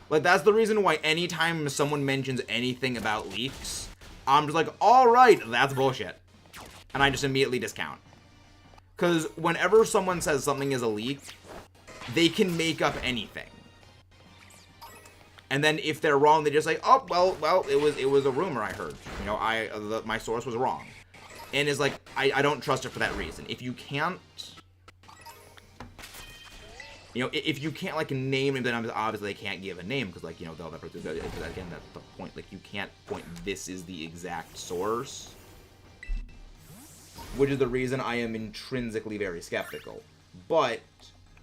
Like, that's the reason why anytime someone mentions anything about leaks, I'm just like, alright, that's bullshit. And I just immediately discount. Because whenever someone says something is a leak, they can make up anything. And then if they're wrong, they just say, oh, well, it was a rumor I heard. You know, my source was wrong. And it's like, I don't trust it for that reason. If you can't, you know, if you can't, like, name it, then obviously they can't give a name, because, like, you know, they'll never do that. Again, that's the point. Like, you can't point, this is the exact source. Which is the reason I am intrinsically very skeptical. But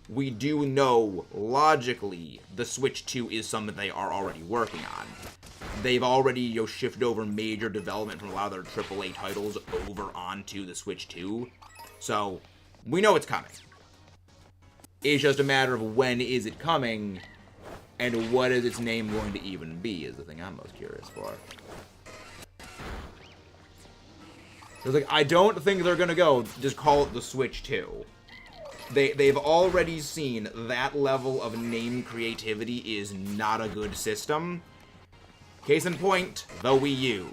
we do know, logically, the Switch 2 is something they are already working on. They've already, you know, shifted over major development from a lot of their AAA titles over onto the Switch 2. So, we know it's coming. It's just a matter of when is it coming, and what is its name going to even be, is the thing I'm most curious for. It's like, I don't think they're gonna go, just call it the Switch 2. They've already seen that level of name creativity is not a good system. Case in point, the Wii U.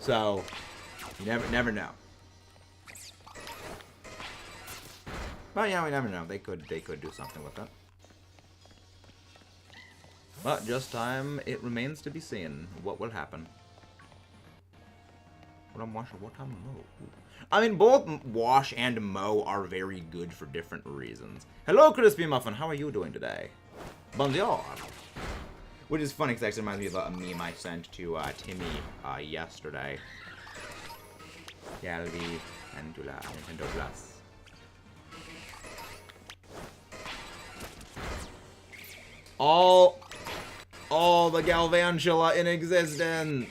So, you never know. But yeah, we never know. They could do something with it. But just time, it remains to be seen what will happen. What I'm watching, what time Mo? I mean, both Wash and Mo are very good for different reasons. Hello, Crispy Muffin. How are you doing today? Bonjour. Which is funny, because it actually reminds me of a meme I sent to Timmy yesterday. Galbi and Nintendo Plus. All the Galvantula in existence.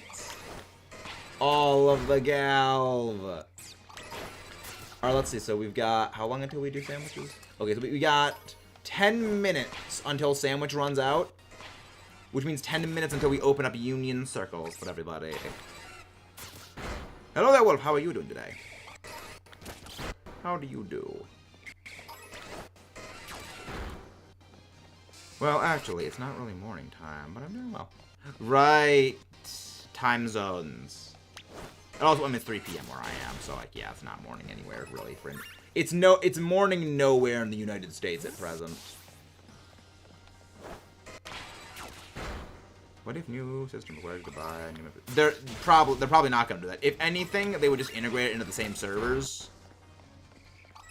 All of the Galv. Alright, let's see. So we've got, how long until we do sandwiches? Okay, so we got 10 minutes until sandwich runs out. Which means 10 minutes until we open up Union Circles for everybody. Hello there, Wolf. How are you doing today? How do you do? Well, actually, it's not really morning time, but I'm doing well. Right. time zones. And also, I mean, it's 3 p.m. where I am, so like, yeah, it's not morning anywhere really. It's morning nowhere in the United States at present. What if new system requires to buy new members? They're probably not going to do that. If anything, they would just integrate it into the same servers.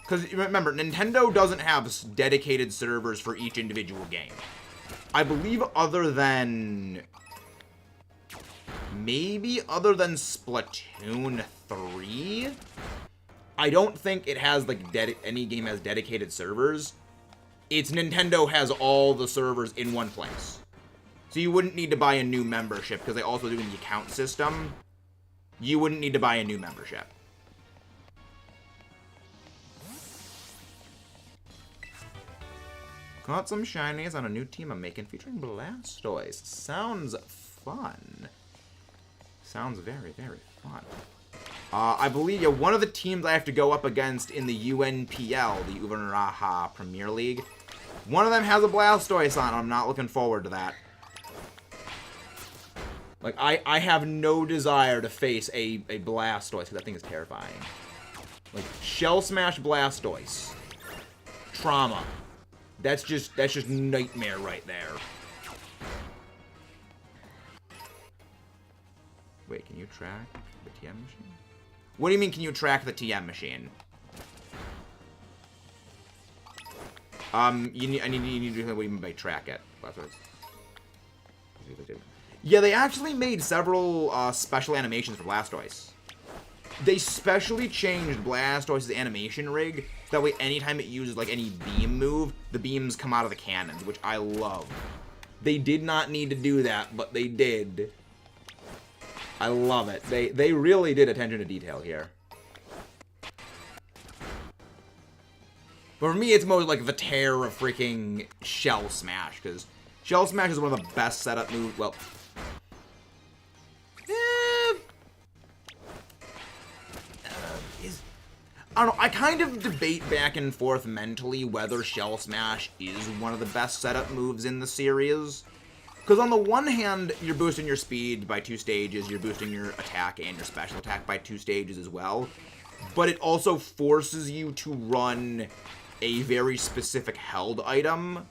Because remember, Nintendo doesn't have dedicated servers for each individual game. I believe other than Splatoon 3, I don't think it has like any game has dedicated servers. It's Nintendo has all the servers in one place. So you wouldn't need to buy a new membership because they also do the account system. You wouldn't need to buy a new membership. Caught some shinies on a new team I'm making featuring Blastoise. Sounds fun. Sounds very, very fun. I believe one of the teams I have to go up against in the UNPL, the Uvanaraha Premier League, one of them has a Blastoise on. I'm not looking forward to that. Like, I have no desire to face a Blastoise, because that thing is terrifying. Like, Shell Smash Blastoise. Trauma. That's just nightmare right there. Wait, can you track the TM machine? What do you mean, can you track the TM machine? I need to know what you mean by track it. Yeah, they actually made several special animations for Blastoise. They specially changed Blastoise's animation rig, so that way anytime it uses like any beam move, the beams come out of the cannons, which I love. They did not need to do that, but they did. I love it. They really did attention to detail here. But for me, it's more like the terror of freaking Shell Smash, because Shell Smash is one of the best setup moves. Well, I don't know, I kind of debate back and forth mentally whether Shell Smash is one of the best setup moves in the series. Because on the one hand, you're boosting your speed by 2 stages, you're boosting your attack and your special attack by 2 stages as well. But it also forces you to run a very specific held item.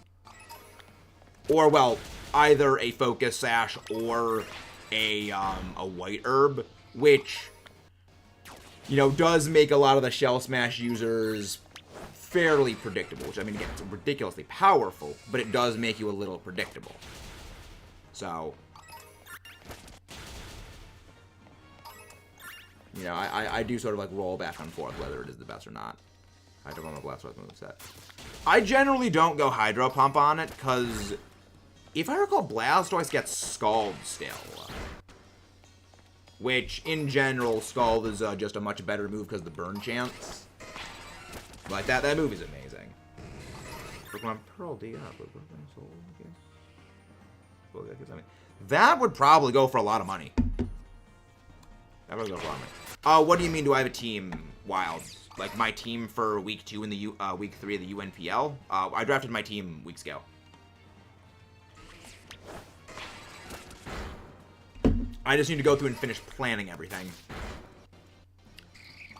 Or, well, either a Focus Sash or a White Herb, which, you know, does make a lot of the Shell Smash users fairly predictable. Which, I mean, again, it's ridiculously powerful, but it does make you a little predictable. So, you know, I do sort of like roll back and forth whether it is the best or not. Hydro Pump on Blastoise moveset. I generally don't go Hydro Pump on it, because if I recall, Blastoise gets Scald still. Which, in general, Scald is just a much better move because of the burn chance. Like, that move is amazing. Pokemon Pearl, dig up. That would probably go for a lot of money. That would go for a lot of money. What do you mean, do I have a team, Wild? Like, my team for week 2 in the week 3 of the UNPL? I drafted my team weeks ago. I just need to go through and finish planning everything.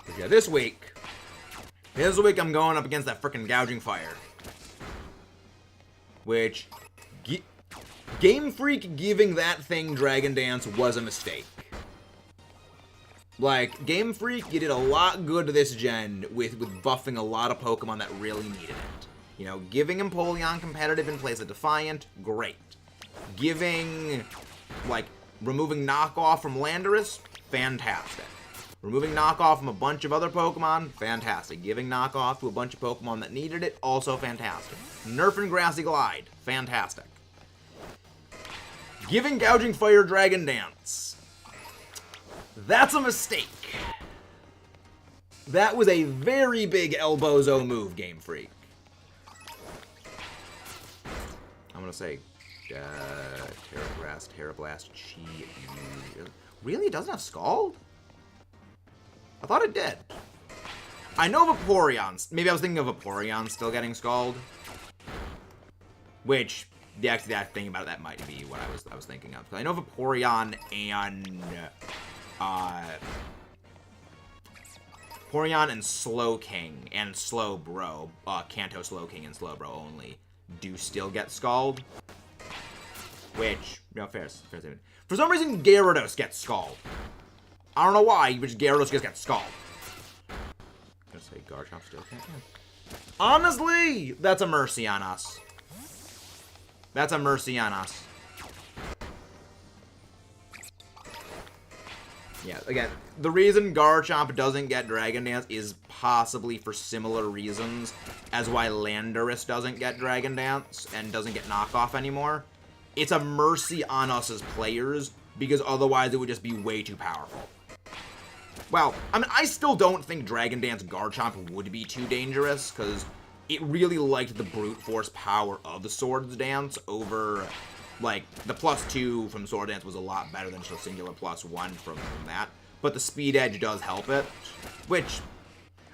But yeah, this week I'm going up against that frickin' Gouging Fire. Which, Game Freak giving that thing Dragon Dance was a mistake. Like, Game Freak, you did a lot good this gen with buffing a lot of Pokemon that really needed it. You know, giving Empoleon competitive in place of Defiant, great. Giving, like, removing knockoff from Landorus, fantastic. Removing knockoff from a bunch of other Pokemon, fantastic. Giving knockoff to a bunch of Pokemon that needed it, also fantastic. Nerfing Grassy Glide, fantastic. Giving Gouging Fire Dragon Dance, that's a mistake. That was a very big Elbozo move, Game Freak. I'm gonna say Terra Blast, Chi. Really? It doesn't have Scald? I thought it did. I know Vaporeon. Maybe I was thinking of Vaporeon still getting Scald. Which, actually, that thing about that might be what I was thinking of. I know Vaporeon and Slowking and Slowbro, Kanto Slowking and Slowbro only, do still get Scald. Which, fair statement. For some reason, Gyarados gets Scald. I don't know why, but Gyarados just gets Scald. I'm gonna say Garchomp still can't. Honestly, that's a mercy on us. That's a mercy on us. Yeah, again, the reason Garchomp doesn't get Dragon Dance is possibly for similar reasons as why Landorus doesn't get Dragon Dance and doesn't get Knockoff anymore. It's a mercy on us as players, because otherwise it would just be way too powerful. Well, I mean, I still don't think Dragon Dance Garchomp would be too dangerous, because it really liked the brute force power of the Swords Dance over, like, the +2 from Sword Dance was a lot better than just a singular +1 from that. But the speed edge does help it, which,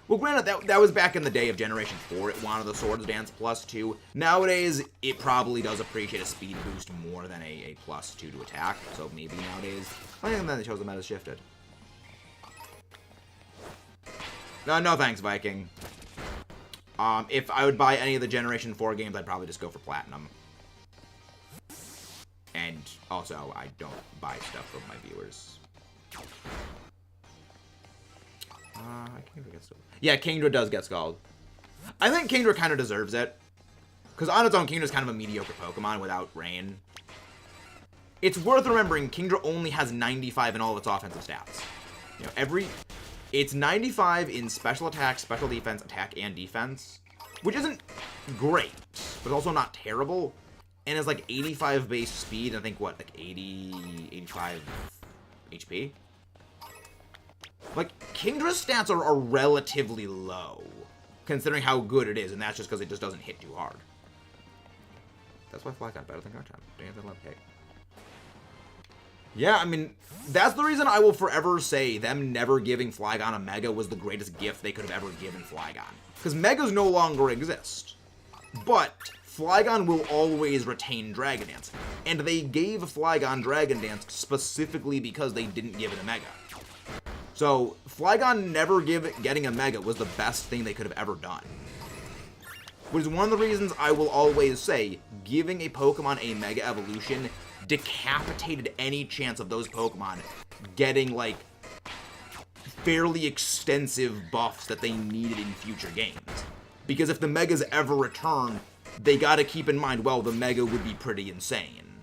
well, granted, that was back in the day of Generation 4, it wanted the Swords Dance +2. Nowadays, it probably does appreciate a speed boost more than a +2 to attack, so maybe nowadays, I think then it shows the meta shifted. No thanks, Viking. If I would buy any of the Generation 4 games, I'd probably just go for Platinum. And also, I don't buy stuff from my viewers. Yeah, Kingdra does get Scald. I think Kingdra kind of deserves it. Because on its own, Kingdra's kind of a mediocre Pokemon without Rain. It's worth remembering, Kingdra only has 95 in all of its offensive stats. You know, it's 95 in special attack, special defense, attack, and defense. Which isn't great, but also not terrible. And it's like 85 base speed, and I think, what, like 85 HP? Like, Kingdra's stats are relatively low, considering how good it is, and that's just because it just doesn't hit too hard. That's why Flygon better than Garchomp. Damn, I love cake. Yeah, I mean, that's the reason I will forever say them never giving Flygon a Mega was the greatest gift they could have ever given Flygon. Because Megas no longer exist. But Flygon will always retain Dragon Dance. And they gave Flygon Dragon Dance specifically because they didn't give it a Mega. So, Flygon never getting a Mega was the best thing they could have ever done. Which is one of the reasons I will always say, giving a Pokemon a Mega Evolution decapitated any chance of those Pokemon getting, like, fairly extensive buffs that they needed in future games. Because if the Megas ever return, they gotta keep in mind, well, the Mega would be pretty insane.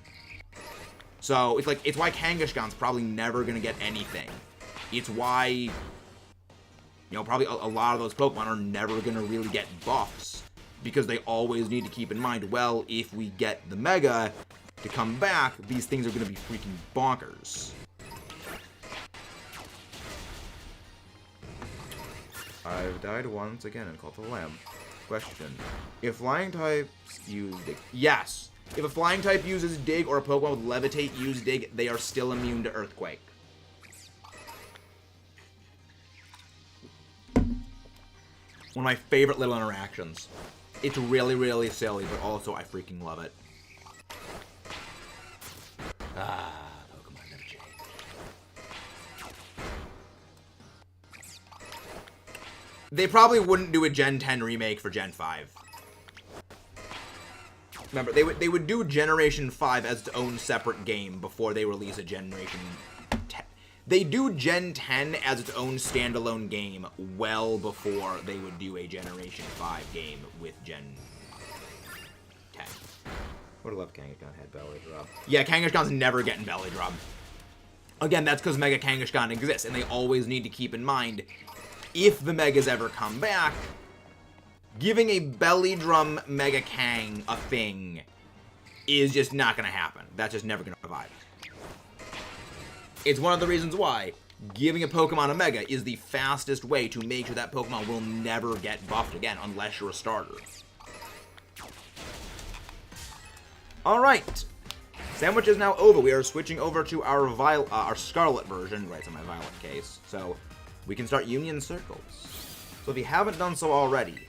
So, it's why Kangaskhan's probably never gonna get anything. It's why, you know, probably a lot of those Pokemon are never gonna really get buffs. Because they always need to keep in mind, well, if we get the Mega to come back, these things are gonna be freaking bonkers. I've died once again and called the lamb. Question. If flying types use Dig... Yes! If a flying type uses Dig or a Pokemon with Levitate use Dig, they are still immune to Earthquake. One of my favorite little interactions. It's really, really silly, but also I freaking love it. Pokemon never change. They probably wouldn't do a Gen 10 remake for Gen 5. Remember, they would do Generation 5 as its own separate game before they release a Generation 10. They do Gen 10 as its own standalone game well before they would do a Generation 5 game with Gen 10. Would have loved Kangaskhan had Belly Drop. Yeah, Kangaskhan's never getting Belly Drop. Again, that's because Mega Kangaskhan exists, and they always need to keep in mind, if the Megas ever come back, giving a Belly Drum Mega Kang a thing is just not going to happen. That's just never going to survive. It's one of the reasons why giving a Pokemon a Mega is the fastest way to make sure that Pokemon will never get buffed again, unless you're a starter. Alright. Sandwich is now over. We are switching over to our Scarlet version. Right, it's in my Violet case. So, we can start Union Circles. So if you haven't done so already,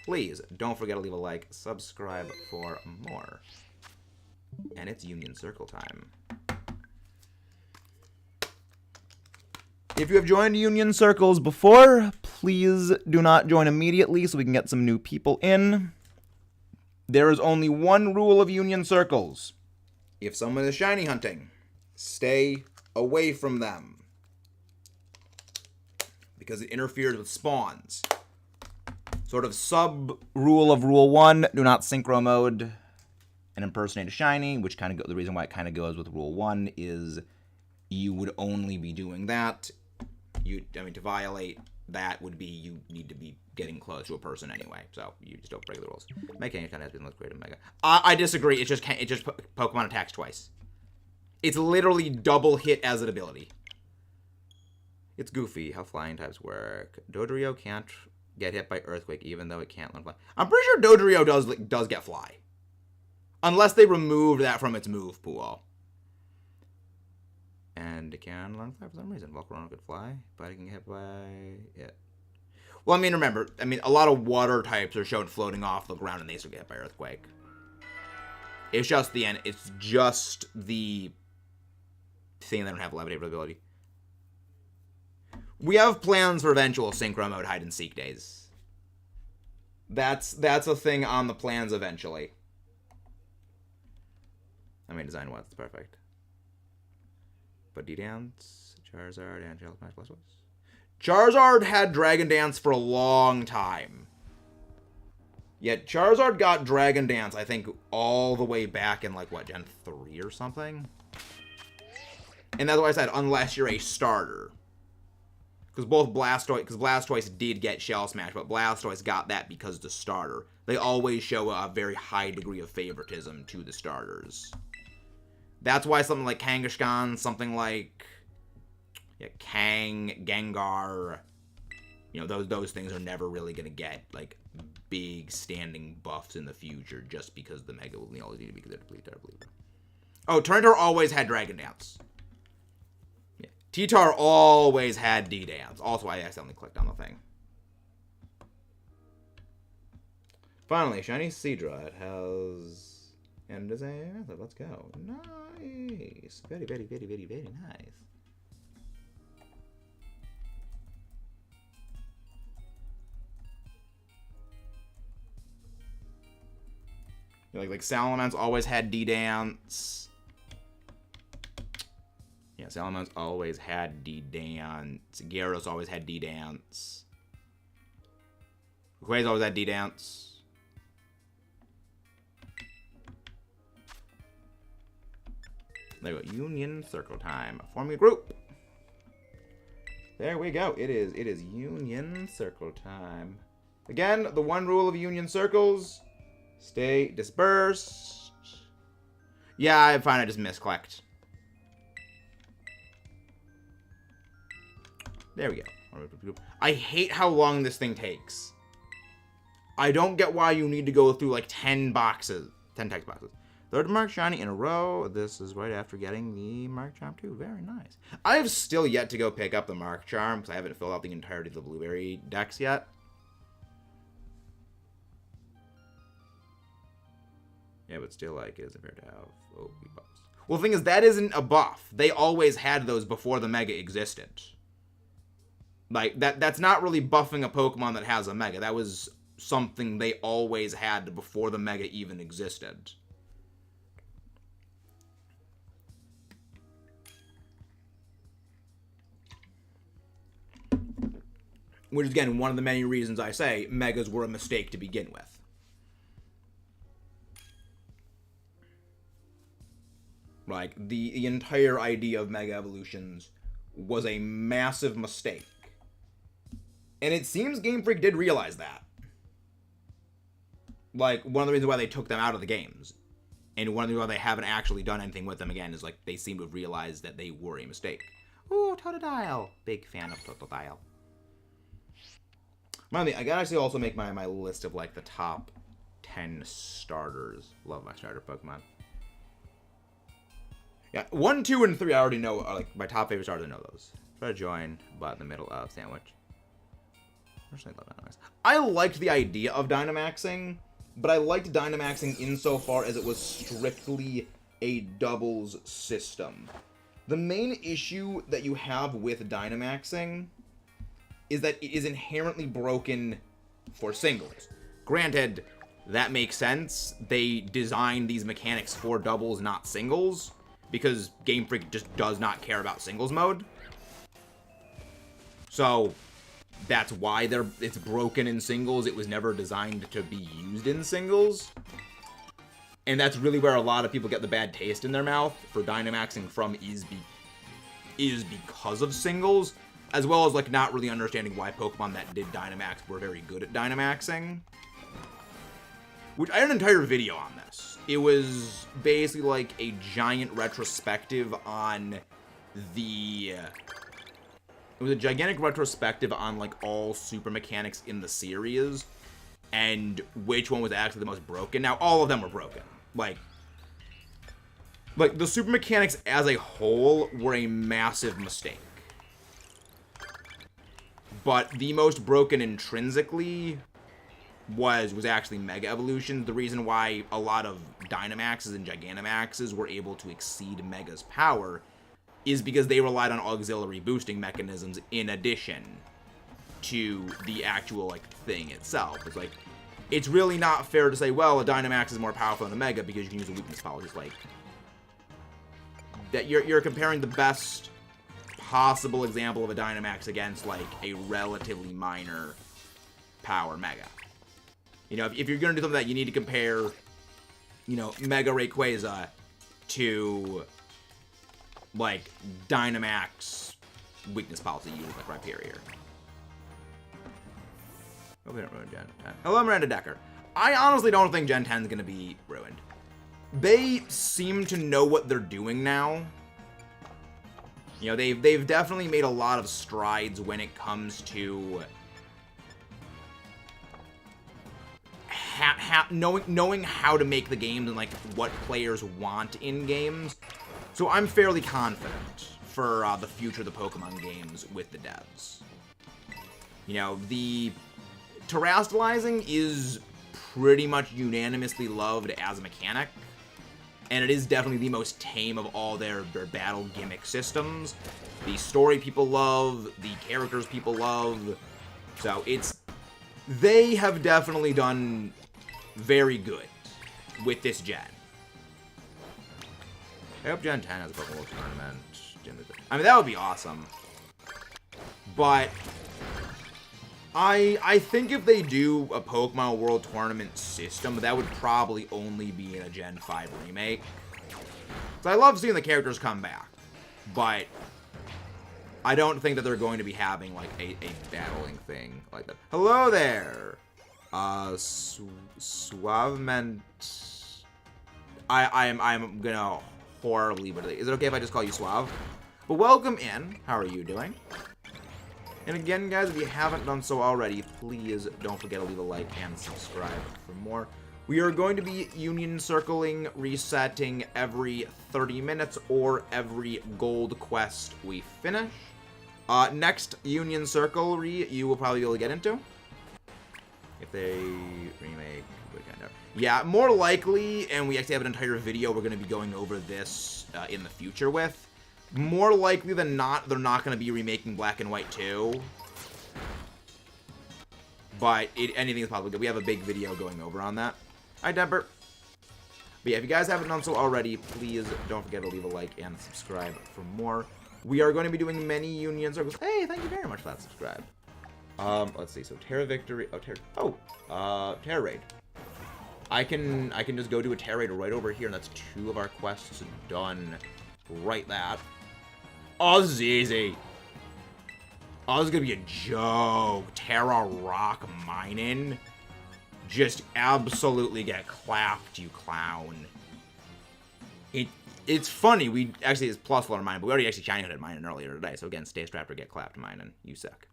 please don't forget to leave a like, subscribe for more. And it's Union Circle time. If you have joined Union Circles before, please do not join immediately so we can get some new people in. There is only one rule of Union Circles. If someone is shiny hunting, stay away from them. Because it interferes with spawns. Sort of sub-rule of Rule 1, do not synchro mode and impersonate a shiny, which kind of the reason why it kind of goes with Rule 1 is you would only be doing that. To violate that would be you need to be getting close to a person anyway, so you just don't break the rules. Mega kind of has been looked great in Mega. I disagree. It just Pokemon attacks twice. It's literally double hit as an ability. It's goofy how flying types work. Dodrio can't get hit by Earthquake even though it can't learn fly. I'm pretty sure Dodrio does get fly, unless they removed that from its move pool. And it can learn fly for some reason. Volcarona could fly, but it can get hit by it. Well, remember, a lot of water types are shown floating off the ground and they still get hit by Earthquake. It's just the end. It's just the thing they don't have levitate ability. We have plans for eventual synchro mode hide and seek days. That's a thing on the plans eventually. Design what's perfect. But D-Dance, Charizard, and Shelf Plus was. Charizard had Dragon Dance for a long time. Yet Charizard got Dragon Dance, I think, all the way back in, Gen 3 or something? And that's why I said, unless you're a starter. Because Blastoise did get Shell Smash, but Blastoise got that because the starter. They always show a very high degree of favoritism to the starters. That's why something like Kangaskhan, something like Kang, Gengar, those things are never really going to get, big standing buffs in the future just because the Mega will always need to be considered depleted, I believe. Oh, Tyranitar always had Dragon Dance. Yeah. T-Tar always had D-Dance. Also, I accidentally clicked on the thing. Finally, Shiny Seadra. It has... And does a method. Let's go. Nice. Very, very, very, very, very nice. Like Salamence always had D-Dance. Yeah, Salamence always had D-Dance. Gyarados always had D-Dance. Rayquaza always had D-Dance. There we go. Union Circle time. Forming a group. There we go. It is Union Circle time. Again, the one rule of Union Circles. Stay dispersed. Yeah, I find I just misclicked. There we go. I hate how long this thing takes. I don't get why you need to go through 10 boxes. 10 text boxes. Third Mark Shiny in a row. This is right after getting the Mark Charm too. Very nice. I have still yet to go pick up the Mark Charm because I haven't filled out the entirety of the Blueberry decks yet. Yeah, but still, it isn't fair to have OP buffs. Well, the thing is, that isn't a buff. They always had those before the Mega existed. That's not really buffing a Pokemon that has a Mega. That was something they always had before the Mega even existed. Which is, again, one of the many reasons I say Megas were a mistake to begin with. The entire idea of Mega Evolutions was a massive mistake. And it seems Game Freak did realize that. One of the reasons why they took them out of the games. And one of the reasons why they haven't actually done anything with them again is, they seem to have realized that they were a mistake. Ooh, Totodile. Big fan of Totodile. I gotta actually also make my list of, the top 10 starters. Love my starter Pokemon. Yeah, 1, 2, and 3 I already know are, my top favorite starters. I know those. Try to join, but in the middle of sandwich. I liked the idea of Dynamaxing, but I liked Dynamaxing insofar as it was strictly a doubles system. The main issue that you have with Dynamaxing is that it is inherently broken for singles. Granted, that makes sense. They designed these mechanics for doubles, not singles, because Game Freak just does not care about singles mode. So that's why it's broken in singles. It was never designed to be used in singles. And that's really where a lot of people get the bad taste in their mouth for Dynamaxing from is because of singles, as well as like not really understanding why Pokemon that did Dynamax were very good at Dynamaxing. Which I had an entire video on this. It was basically like a giant retrospective on the... It was a gigantic retrospective on like all super mechanics in the series and which one was actually the most broken. Now, all of them were broken. Like the super mechanics as a whole were a massive mistake. But the most broken intrinsically was actually Mega Evolutions. The reason why a lot of Dynamaxes and Gigantamaxes were able to exceed Mega's power is because they relied on auxiliary boosting mechanisms in addition to the actual, like, thing itself. It's like, it's really not fair to say, well, a Dynamax is more powerful than a Mega because you can use a weakness policy. It's like, that you're comparing the best possible example of a Dynamax against, like, a relatively minor power Mega. You know, if you're going to do something that you need to compare, you know, Mega Rayquaza to, like, Dynamax weakness policy used, like, Rhyperior. Hope we don't ruin Gen 10. Hello, Miranda Decker. I honestly don't think Gen 10 is going to be ruined. They seem to know what they're doing now. You know, they've definitely made a lot of strides when it comes to knowing how to make the games and like what players want in games. So I'm fairly confident for the future of the Pokemon games with the devs. You know, the terastallizing is pretty much unanimously loved as a mechanic. And it is definitely the most tame of all their battle gimmick systems. The story people love, the characters people love. So they have definitely done very good with this gen. I hope Gen 10 has a Pokemon tournament. I mean, that would be awesome. But I think if they do a Pokemon World Tournament system, that would probably only be in a Gen 5 remake. So I love seeing the characters come back, but I don't think that they're going to be having, like, a battling thing like that. Hello there! Suavement... I'm gonna horribly... Is it okay if I just call you Suave? But welcome in. How are you doing? And again, guys, if you haven't done so already, please don't forget to leave a like and subscribe for more. We are going to be Union Circling, resetting every 30 minutes or every gold quest we finish. Next Union Circle you will probably be able to get into. If they remake... Yeah, more likely, and we actually have an entire video we're going to be going over this in the future with. More likely than not, they're not going to be remaking Black and White 2. But anything is probably good. We have a big video going over on that. Hi, Demper. But yeah, if you guys haven't done so already, please don't forget to leave a like and subscribe for more. We are going to be doing many Union Circles. Hey, thank you very much for that subscribe. Let's see. So, Terra Victory. Oh, Terra Raid. I can just go do a Terra Raid right over here, and that's 2 of our quests done. Right that. Oh, this is easy. Oh, this is gonna be a joke. Terra Rock Mining. Just absolutely get clapped, you clown. It's funny. We actually, it's plus letter mine, but we already actually shiny hunted mining earlier today. So again, stay strapped or get clapped mining. You suck.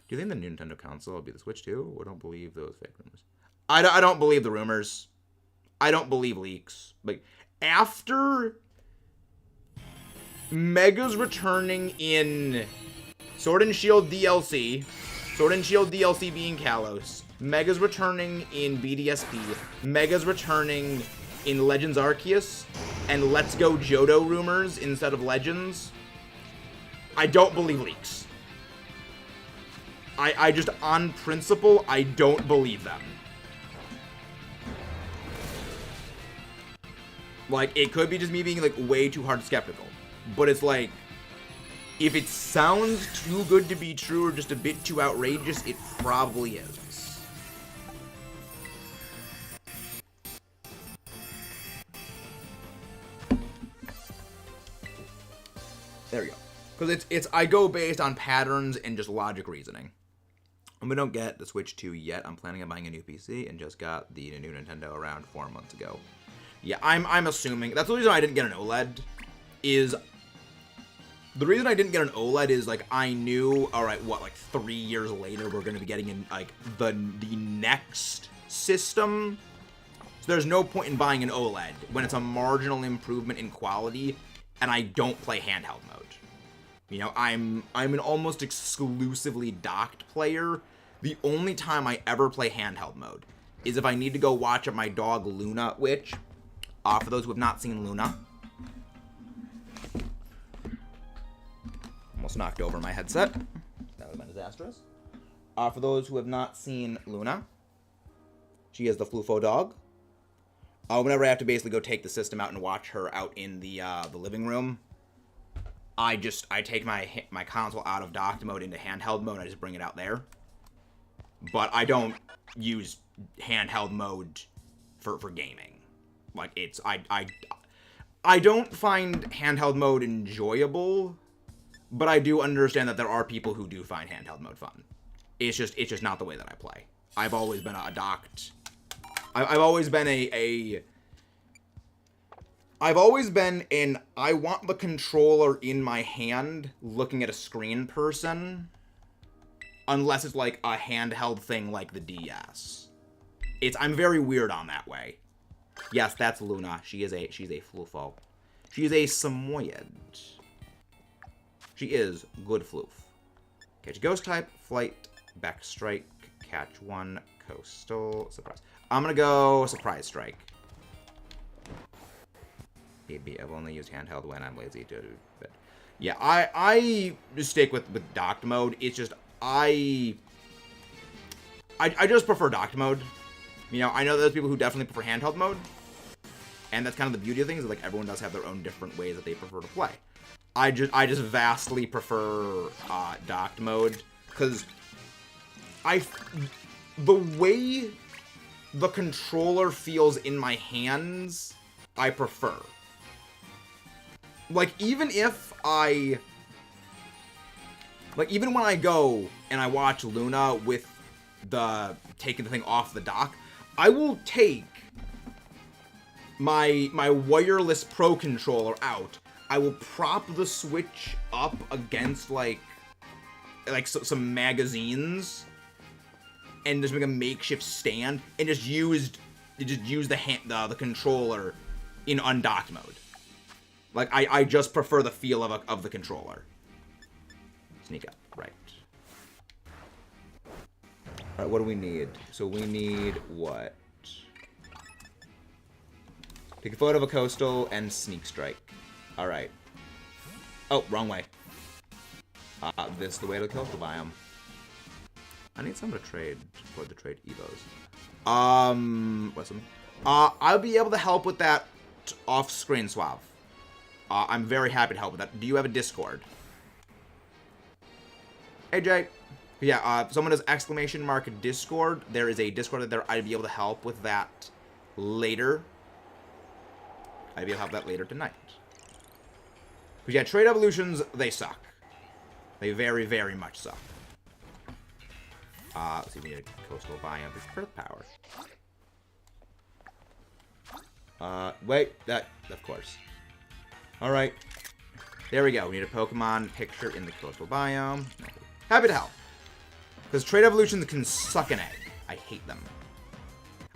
Do you think the new Nintendo console will be the Switch too? Or don't believe those fake rumors? I don't believe the rumors. I don't believe leaks. Like, after Mega's returning in Sword and Shield DLC, Sword and Shield DLC being Kalos. Mega's returning in BDSP. Mega's returning in Legends Arceus. And Let's Go Johto rumors instead of Legends. I don't believe leaks. I just, on principle, I don't believe them. Like, it could be just me being, like, way too hard skeptical. But it's like, if it sounds too good to be true or just a bit too outrageous, it probably is. There we go. Because it's I go based on patterns and just logic reasoning. And we don't get the Switch 2 yet. I'm planning on buying a new PC and just got the new Nintendo around 4 months ago. Yeah, I'm assuming that's the reason I didn't get an OLED. The reason I didn't get an OLED is, like, I knew, all right, what, like 3 years later we're going to be getting in, like, the next system. So there's no point in buying an OLED when it's a marginal improvement in quality and I don't play handheld mode. You know, I'm an almost exclusively docked player. The only time I ever play handheld mode is if I need to go watch my dog Luna, which, for those who have not seen Luna, almost knocked over my headset. That would have been disastrous. For those who have not seen Luna, she is the Flufo dog. Whenever I have to basically go take the system out and watch her out in the living room, I take my console out of docked mode into handheld mode and I just bring it out there. But I don't use handheld mode for gaming. Like, it's I don't find handheld mode enjoyable, but I do understand that there are people who do find handheld mode fun. It's just not the way that I play. I've always been a docked. I've always been I've always been an I want the controller in my hand looking at a screen person, unless it's like a handheld thing like the DS. I'm very weird on that way. Yes, that's Luna. She's a Flufo. She is a Samoyed. She is good floof. Catch Ghost type, Flight, Back Strike, Catch 1, Coastal, Surprise. I'm gonna go Surprise Strike. I've only used handheld when I'm lazy to. But yeah, I just stick with docked mode. It's just I just prefer docked mode. You know, I know there's people who definitely prefer handheld mode, and that's kind of the beauty of things. Is like everyone does have their own different ways that they prefer to play. I just vastly prefer docked mode because the way the controller feels in my hands, I prefer. Like, even when I go and I watch Luna with taking the thing off the dock, I will take my wireless Pro controller out. I will prop the Switch up against like some magazines and just make a makeshift stand and just use the controller in undocked mode. Like, I just prefer the feel of the controller. Sneak up, right. Alright, what do we need? So we need what? Take a photo of a coastal and sneak strike. Alright. Oh, wrong way. This is the way to the coastal biome. I need someone to trade for the trade evos. What's something? I'll be able to help with that off-screen swap. I'm very happy to help with that. Do you have a Discord? Hey, Jay. Yeah, if someone does ! Discord, there is a Discord there. I'd be able to help with that later. I'd be able to help that later tonight. Because, yeah, trade evolutions, they suck. They very, very much suck. Let's see if we need a coastal biome for Earth power. Wait, of course. Alright. There we go. We need a Pokemon picture in the coastal biome. Happy to help. Because trade evolutions can suck an egg. I hate them.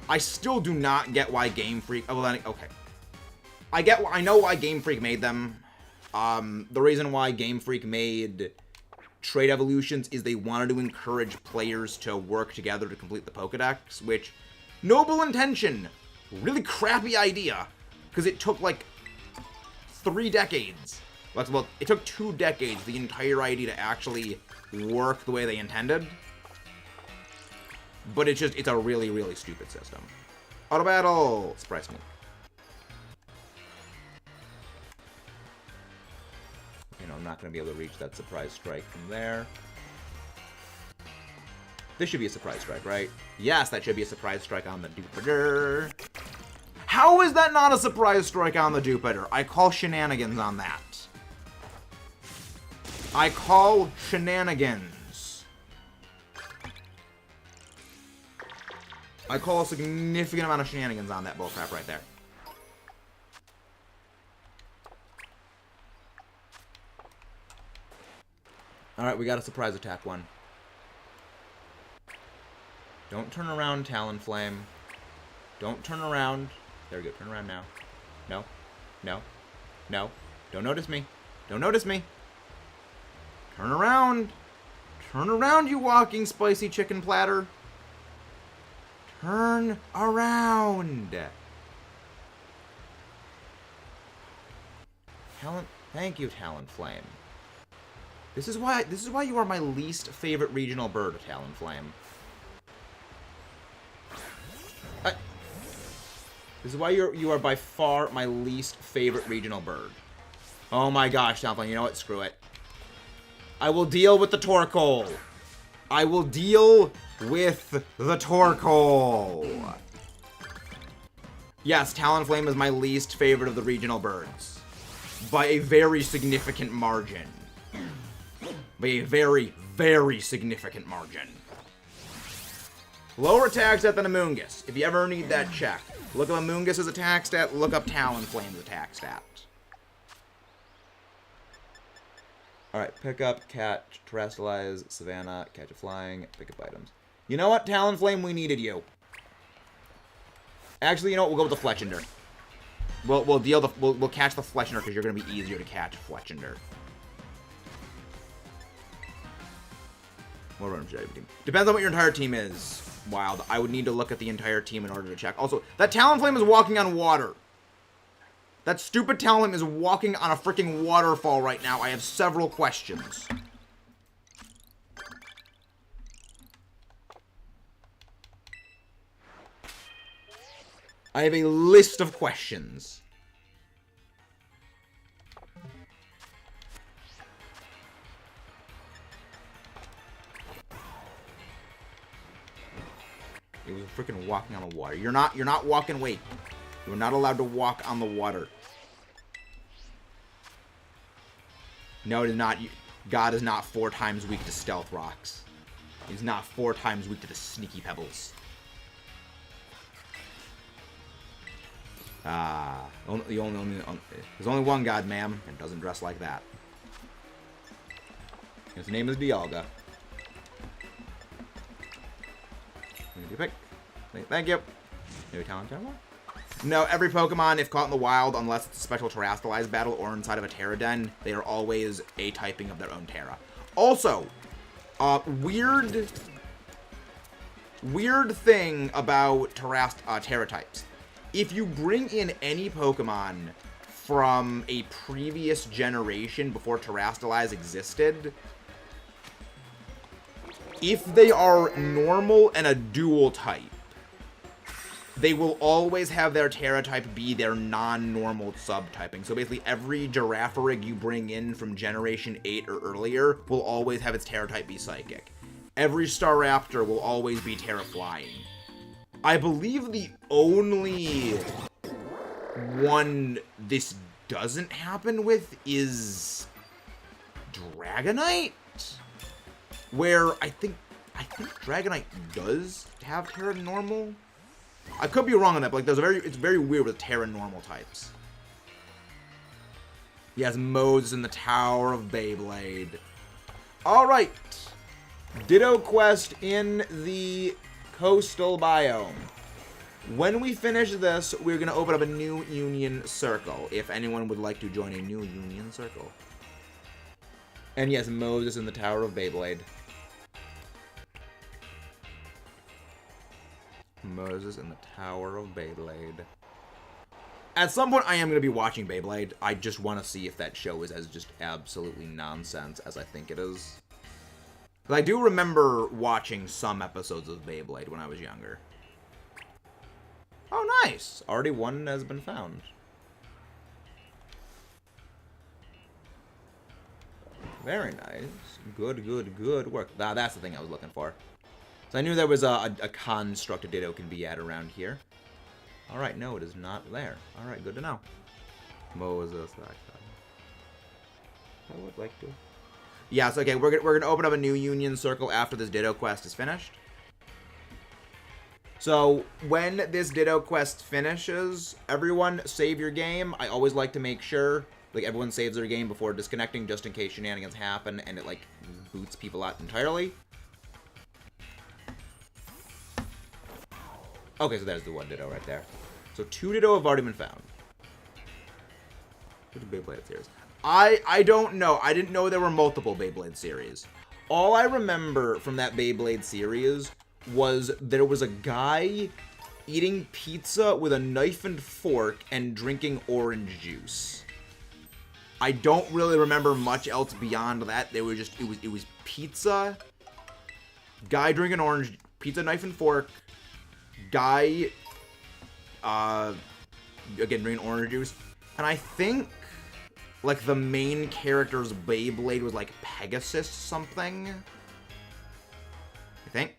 I still do not get why Game Freak... Oh, well, okay. I know why Game Freak made them. The reason why Game Freak made trait evolutions is they wanted to encourage players to work together to complete the Pokedex, which, noble intention, really crappy idea, because it took like 3 decades. Well, it took 2 decades, the entire idea to actually work the way they intended. But it's a really, really stupid system. Auto battle! Surprise me. You know, I'm not going to be able to reach that surprise strike from there. This should be a surprise strike, right? Yes, that should be a surprise strike on the Jupiter. How is that not a surprise strike on the Jupiter? I call shenanigans on that. I call shenanigans. I call a significant amount of shenanigans on that bullcrap right there. Alright, we got a surprise attack one. Don't turn around, Talonflame. Don't turn around. There we go, turn around now. No. No. No. Don't notice me. Don't notice me. Turn around. Turn around, you walking spicy chicken platter. Turn around. Thank you, Talonflame. This is why you are my least favorite regional bird, Talonflame. This is why you are by far my least favorite regional bird. Oh my gosh, Talonflame, you know what? Screw it. I will deal with the Torkoal. I will deal with the Torkoal. Yes, Talonflame is my least favorite of the regional birds. By a very significant margin. By a very, very significant margin. Lower attack stat than Amoonguss. If you ever need that check, look up Amoonguss's attack stat, look up Talonflame's attack stat. Alright, pick up, catch, terrestrialize, savannah, catch a flying, pick up items. You know what, Talonflame, we needed you. Actually, you know what, we'll go with the Fletchinder. We'll catch the Fletchinder because you're gonna be easier to catch Fletchinder. What random should I have team? Depends on what your entire team is, Wild. I would need to look at the entire team in order to check. Also, that Talonflame is walking on water. That stupid Talonflame is walking on a freaking waterfall right now. I have several questions. I have a list of questions. It was freaking walking on the water. You're not walking. Wait. You're not allowed to walk on the water. No, it is not. God is not 4 times weak to stealth rocks. He's not 4 times weak to the sneaky pebbles. There's only one God, ma'am, and doesn't dress like that. His name is Dialga. Pick. Thank you. New talent tower? No, every Pokemon, if caught in the wild, unless it's a special Terrastalize battle or inside of a Terra Den, they are always a typing of their own Terra. Also, weird thing about Terra types. If you bring in any Pokemon from a previous generation before Terrastalize existed, if they are normal and a dual type, they will always have their Terra type be their non-normal subtyping. So basically every Girafarig you bring in from Generation 8 or earlier will always have its Terra type be Psychic. Every Staraptor will always be Terra Flying. I believe the only one this doesn't happen with is Dragonite, where I think Dragonite does have Terra Normal. I could be wrong on that, but like it's very weird with Terra Normal types. He has Moses in the Tower of Beyblade. All right, Ditto Quest in the Coastal Biome. When we finish this, we're gonna open up a new Union Circle. If anyone would like to join a new Union Circle. And yes, Moses in the Tower of Beyblade. Moses in the Tower of Beyblade. At some point, I am going to be watching Beyblade. I just want to see if that show is as just absolutely nonsense as I think it is. But I do remember watching some episodes of Beyblade when I was younger. Oh, nice! Already one has been found. Very nice. Good, good, good work. That's the thing I was looking for. So I knew there was a constructed Ditto can be at around here. Alright, no, it is not there. Alright, good to know. Moses. I would like to. Yes, okay, we're gonna open up a new Union Circle after this Ditto quest is finished. So, when this Ditto quest finishes, everyone save your game. I always like to make sure, like, everyone saves their game before disconnecting, just in case shenanigans happen and it, like, boots people out entirely. Okay, so there's the one Ditto right there. So 2 Ditto have already been found. What's the Beyblade series? I don't know. I didn't know there were multiple Beyblade series. All I remember from that Beyblade series was there was a guy eating pizza with a knife and fork and drinking orange juice. I don't really remember much else beyond that. They were just it was pizza, guy drinking orange, pizza, knife and fork, guy again drinking orange juice, and I think like the main character's Beyblade was like Pegasus something. I think.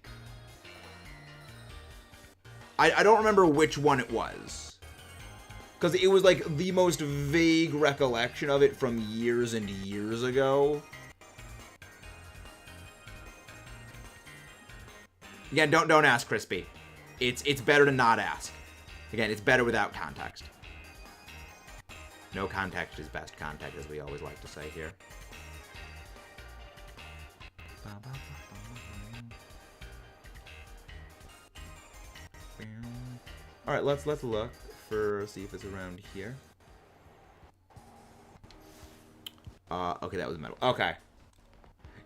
I don't remember which one it was. Because it was like the most vague recollection of it from years and years ago. Again, don't ask, Crispy. It's better to not ask. Again, it's better without context. No context is best context, as we always like to say here. All right, let's look for see if it's around here. Okay, that was metal. Okay.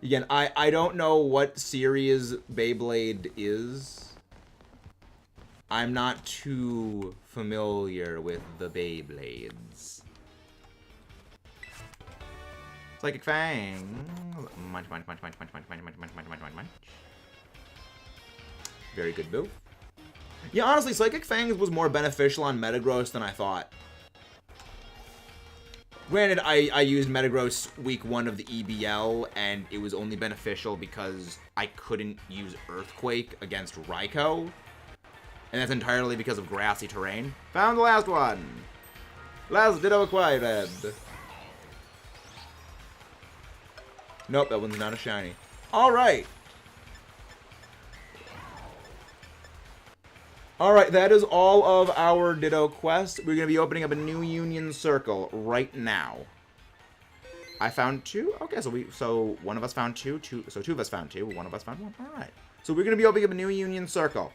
Again, I don't know what series Beyblade is. I'm not too familiar with the Beyblades. Psychic Fang. Munch. Very good move. Yeah, honestly, Psychic Fangs was more beneficial on Metagross than I thought. Granted, I used Metagross week 1 of the EBL, and it was only beneficial because I couldn't use Earthquake against Raikou. And that's entirely because of grassy terrain. Found the last one! Last Ditto acquired. Nope, that one's not a shiny. Alright! Alright, that is all of our Ditto quests. We're going to be opening up a new Union Circle right now. I found 2? Okay, so one of us found 2. So 2 of us found 2. One of us found 1. Alright. So we're going to be opening up a new Union Circle.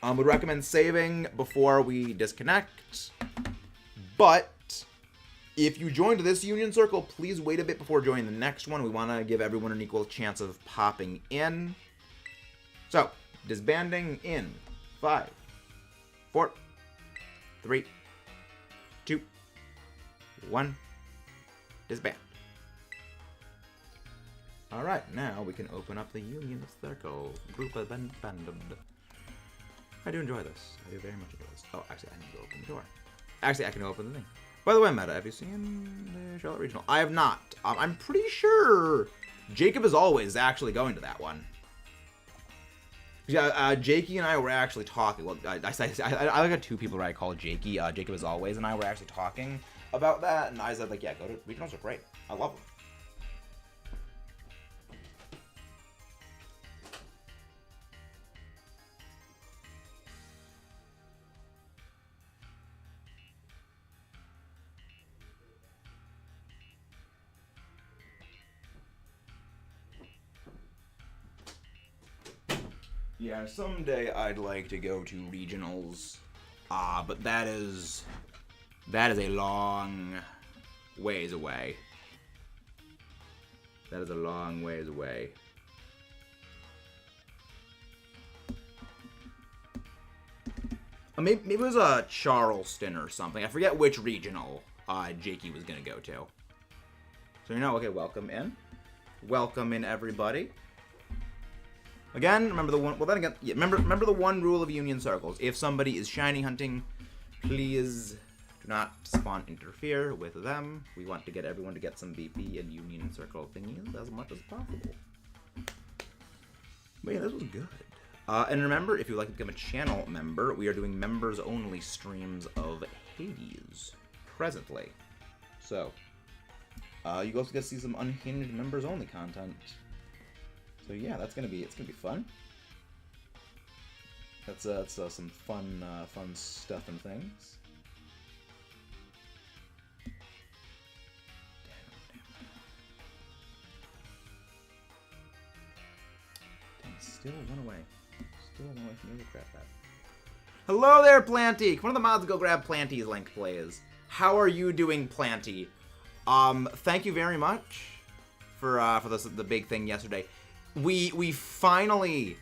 Would recommend saving before we disconnect. But if you joined this Union Circle, please wait a bit before joining the next one. We want to give everyone an equal chance of popping in. So, disbanding in 5, 4, 3, 2, 1. Disband. Alright, now we can open up the Union Circle. Group has been abandoned. I do enjoy this. I do very much enjoy this. Oh, actually, I need to open the door. Actually, I can open the thing. By the way, Meta, have you seen the Charlotte Regional? I have not. I'm pretty sure Jacob is always actually going to that one. Yeah, Jakey and I were actually talking. Well, I got 2 people that I call Jakey. Jacob is always, and I were actually talking about that, and I said, like, yeah, go to regionals are great. I love them. Yeah, someday I'd like to go to regionals, but that is a long ways away. That is a long ways away. Maybe it was a Charleston or something. I forget which regional Jakey was gonna go to. So okay, welcome in. Welcome in, everybody. Again, remember the one. Well, then again, yeah, remember the one rule of Union Circles. If somebody is shiny hunting, please do not spawn interfere with them. We want to get everyone to get some BP and Union Circle thingies as much as possible. But yeah, this was good. And remember, if you'd like to become a channel member, we are doing members-only streams of Hades presently. So, you also get to see some unhinged members-only content. So yeah, it's gonna be fun. That's some fun stuff and things. Damn, still one away. Still one away from the grab that. Hello there, Planty! One of the mods go grab Planty's link, please. How are you doing, Planty? Thank you very much for the big thing yesterday. We finally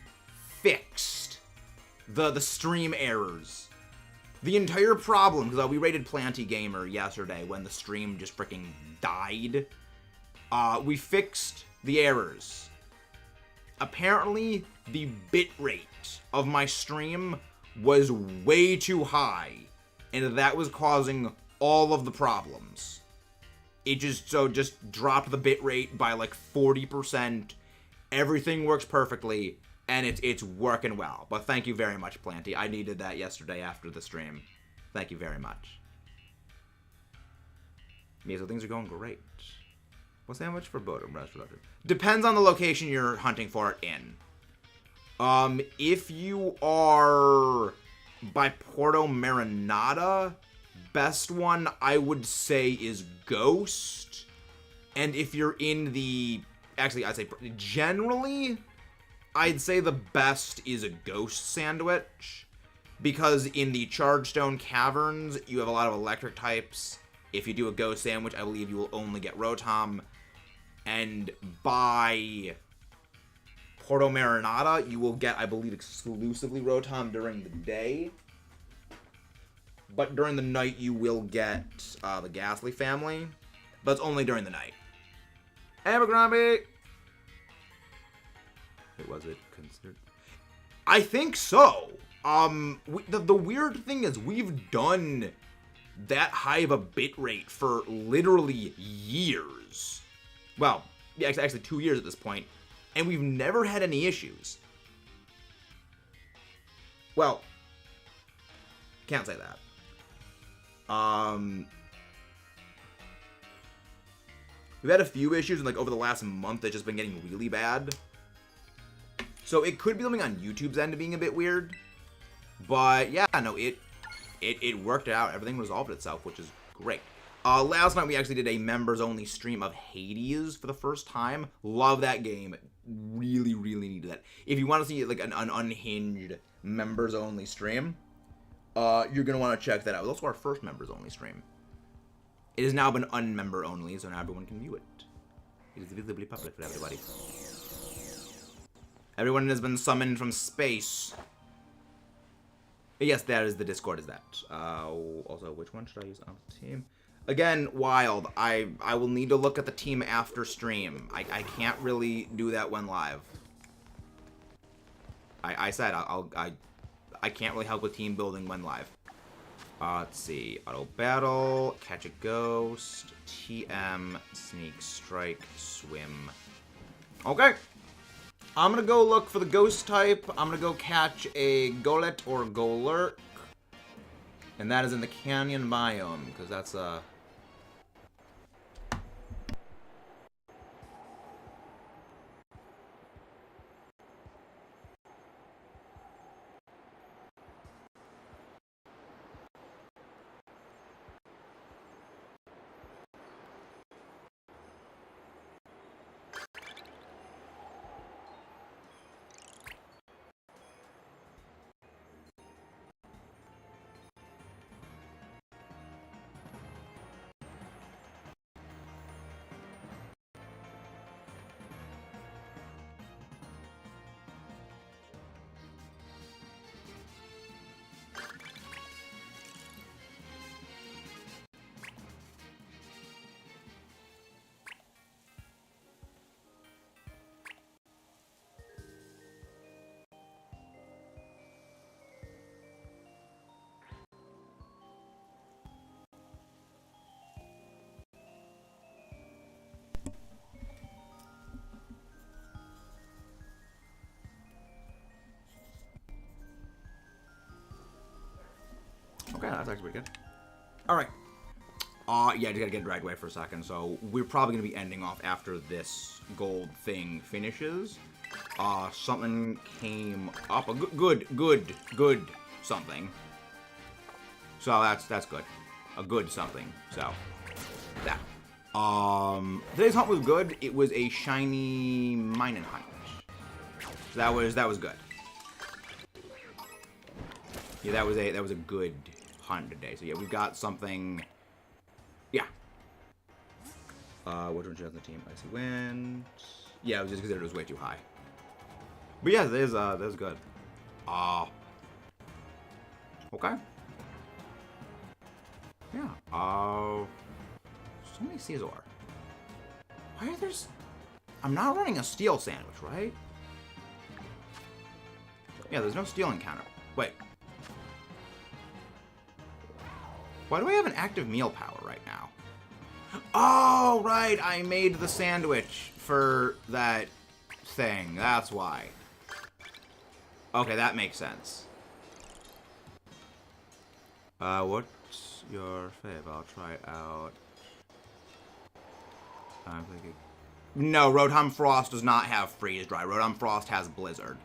fixed the stream errors. The entire problem, because we rated Planty Gamer yesterday when the stream just freaking died. We fixed the errors. Apparently, the bitrate of my stream was way too high, and that was causing all of the problems. It just dropped the bitrate by like 40%. Everything works perfectly, and it's working well. But thank you very much, Planty. I needed that yesterday after the stream. Thank you very much. Yeah, so things are going great. What sandwich for Bodum? Depends on the location you're hunting for it in. If you are by Porto Marinada, best one I would say is Ghost. And if you're in the... Actually, I'd say generally, I'd say the best is a Ghost sandwich. Because in the Chargestone Caverns, you have a lot of electric types. If you do a Ghost sandwich, I believe you will only get Rotom. And by Porto Marinada, you will get, I believe, exclusively Rotom during the day. But during the night, you will get the Ghastly family. But it's only during the night. Abercrombie! Was it considered? I think so. The weird thing is we've done that high of a bitrate for literally years. Well, yeah, actually 2 years at this point, and we've never had any issues. Well, can't say that. We've had a few issues, and like over the last month, it's just been getting really bad. So it could be something on YouTube's end of being a bit weird, but yeah, no, it worked out. Everything resolved itself, which is great. Last night we actually did a members-only stream of Hades for the first time. Love that game. Really, really needed that. If you want to see like an unhinged members-only stream, you're gonna want to check that out. It was also our first members-only stream. It has now been unmember-only, so now everyone can view it. It is visibly public for everybody. Everyone has been summoned from space. Yes, that is the Discord, is that. Also, which one should I use on the team? Again, Wild, I will need to look at the team after stream. I can't really do that when live. I said I can't really help with team building when live. Let's see. Auto Battle, Catch a Ghost, TM, Sneak Strike, Swim. Okay. I'm gonna go look for the Ghost type. I'm gonna go catch a Golett or Golurk. And that is in the Canyon biome, because that's actually pretty good. Alright. Yeah, just gotta get dragged away for a second. So we're probably gonna be ending off after this gold thing finishes. Something came up. A good something. So that's good. A good something. So that. Today's hunt was good. It was a shiny mining hunt. So that was good. Yeah, that was a good hunt today. So yeah, we've got something. Yeah. Which one on the team? I see wind. Yeah, it was just because it was way too high. But yeah, that was good. Okay. Yeah. So many Caesar. Why are there? I'm not running a steel sandwich, right? Yeah, there's no steel encounter. Wait. Why do I have an active meal power right now? Oh, right. I made the sandwich for that thing. That's why. Okay, that makes sense. What's your fave? I'll try it out. I'm thinking. No, Rotom Frost does not have Freeze Dry. Rotom Frost has Blizzard.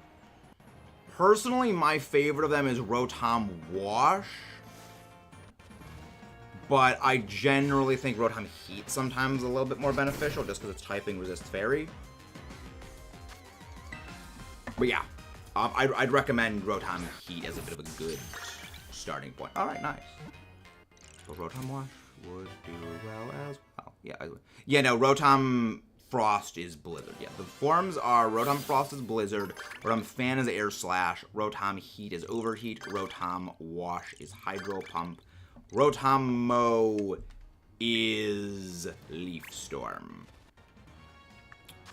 Personally, my favorite of them is Rotom Wash. But I generally think Rotom Heat sometimes a little bit more beneficial just because its typing resists Fairy. But yeah, I'd recommend Rotom Heat as a bit of a good starting point. Alright, nice. So Rotom Wash would do well as well. Yeah, no, Rotom Frost is Blizzard. Yeah, the forms are Rotom Frost is Blizzard, Rotom Fan is Air Slash, Rotom Heat is Overheat, Rotom Wash is Hydro Pump, Rotom Mow is Leaf Storm.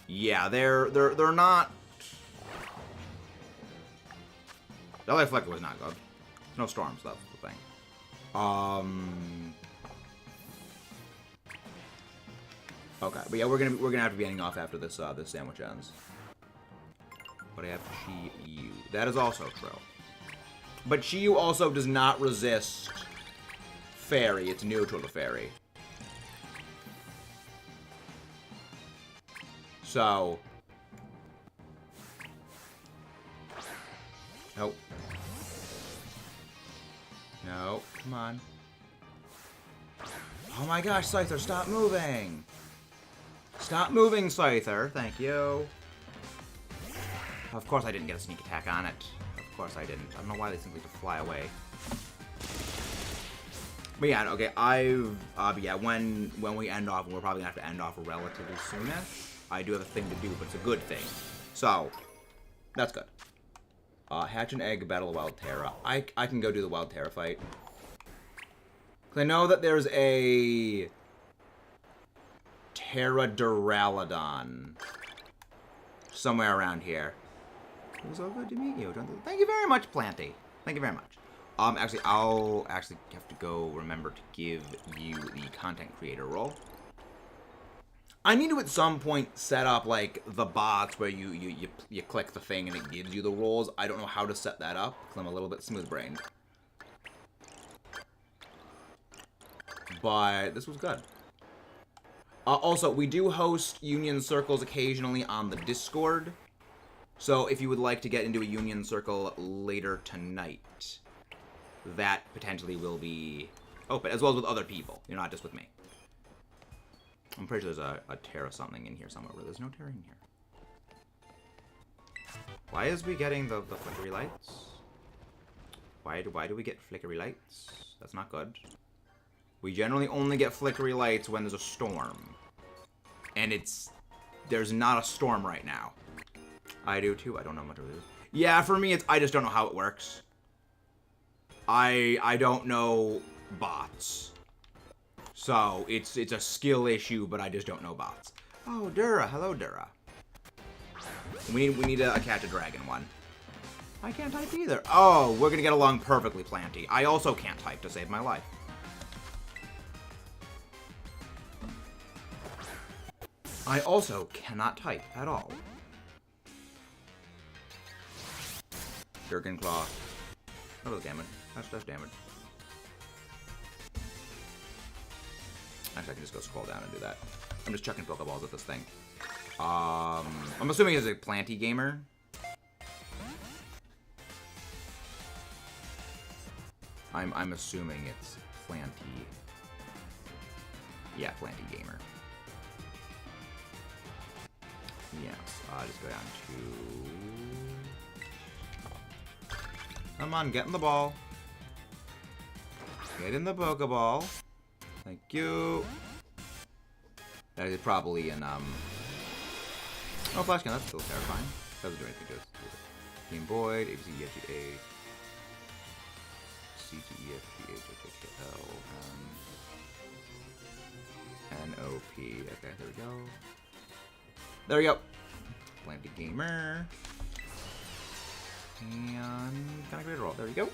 Yeah, they're not. Delay Flicker was not good. No storms, that's the thing. Okay, but yeah, we're gonna have to be ending off after this this sandwich ends. But I have Chi-Yu. That is also true. But Chi-Yu also does not resist Fairy. It's neutral to Fairy. So. Nope. No, come on. Oh my gosh, Scyther, stop moving! Stop moving, Scyther. Thank you. Of course I didn't get a sneak attack on it. Of course I didn't. I don't know why they simply just fly away. But yeah, okay, but yeah, when we end off, and we're probably gonna have to end off relatively soonish, I do have a thing to do, but it's a good thing. So, that's good. Hatch an egg, battle a Wild Terra. I can go do the Wild Terra fight. Cause I know that there's a Terra Duraludon somewhere around here. It was so good to meet you. Thank you very much, Planty. Thank you very much. Actually, I'll actually have to go remember to give you the content creator role. I need to at some point set up like the bots where you click the thing and it gives you the roles. I don't know how to set that up because I'm a little bit smooth-brained. But this was good. Also, we do host Union Circles occasionally on the Discord. So if you would like to get into a Union Circle later tonight, that potentially will be open, as well as with other people. You're not just with me. I'm pretty sure there's a Terra something in here somewhere, but there's no Terra in here. Why is we getting the flickery lights? Why do we get flickery lights? That's not good. We generally only get flickery lights when there's a storm. And there's not a storm right now. I do too, I don't know much of it. Yeah, for me, I just don't know how it works. I don't know bots. So, it's a skill issue, but I just don't know bots. Oh, Dura. Hello, Dura. We need to catch a dragon one. I can't type either. Oh, we're gonna get along perfectly, Planty. I also can't type to save my life. I also cannot type at all. Durgan Claw. Oh, that's damage. That's damage. Actually, I can just go scroll down and do that. I'm just chucking Pokeballs at this thing. I'm assuming it's a planty gamer. I'm assuming it's planty. Yeah, planty gamer. Yes, just go down to... Come on, get in the ball. Get in the Pokeball. Thank you. That is probably an, Oh, Flash Gun, that's still terrifying. Doesn't do anything to us. Game Void, ABC, EFG, A, C, G, E, F, G, H, I, K, K, L, N, O, P. Okay, there we go. There we go. Planty Gamer. And Conic Raider Roll. There we go.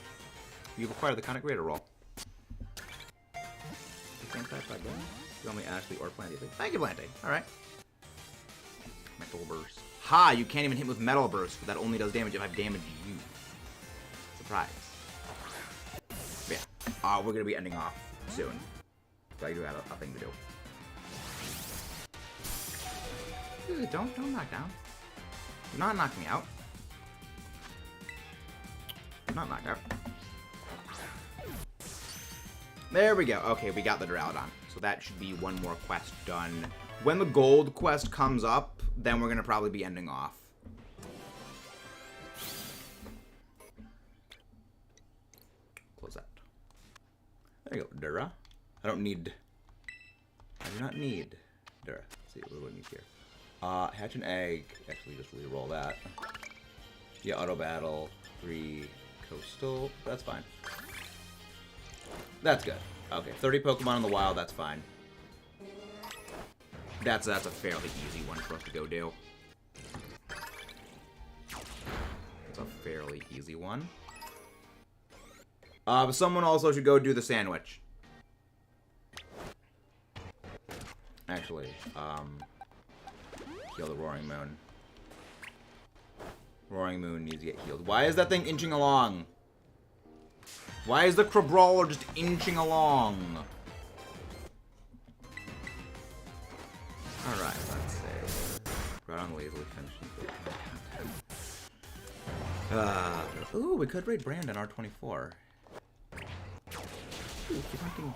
You've acquired the Conic Raider Roll. Same type again. You only Ashley or Planty. Thank you, Planty. Alright. Metal Burst. Ha! You can't even hit with Metal Burst, but that only does damage if I've damaged you. Surprise. But yeah. We're gonna be ending off soon. So I do have a thing to do. Dude, don't knock down. Do not knock me out. Do not knock out. There we go. Okay, we got the Duraludon. So that should be one more quest done. When the gold quest comes up, then we're going to probably be ending off. Close that. There you go, Dura. I do not need Dura. Let's see what we need here. Hatch an egg. Actually, just re-roll that. Yeah, auto battle. 3 coastal. That's fine. That's good. Okay, 30 Pokemon in the wild, that's fine. That's a fairly easy one for us to go do. It's a fairly easy one. But someone also should go do the sandwich. Actually, heal the Roaring Moon. Roaring Moon needs to get healed. Why is that thing inching along? Why is the Crabrawler just inching along? Alright, let's see. Right on lazily finishing. Ooh, we could raid Brandon R24. Ooh, keep hunting.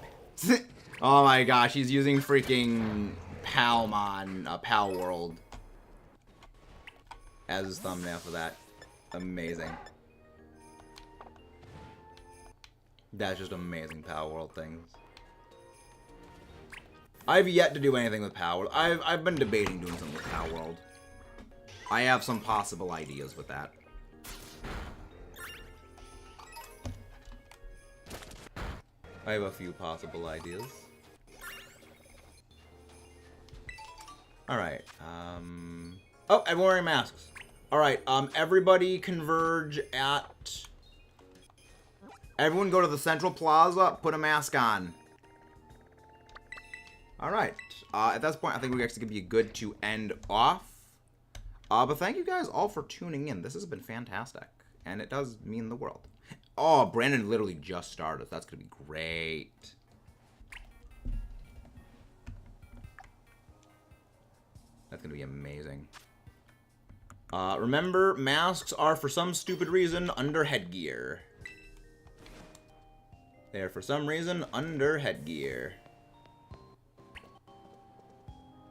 Oh my gosh, he's using freaking Palmon, Pal World as his thumbnail for that. Amazing. That's just amazing Power World things. I've yet to do anything with Power World. I've been debating doing something with Power World. I have some possible ideas with that. I have a few possible ideas. Alright, Oh, everyone wearing masks. Alright, everybody converge at... Everyone go to the Central Plaza, put a mask on. Alright. At this point, I think we're actually going to be good to end off. But thank you guys all for tuning in. This has been fantastic. And it does mean the world. Oh, Brandon literally just started. That's going to be great. That's going to be amazing. Remember, masks are, for some stupid reason, under headgear. They're, for some reason, under headgear.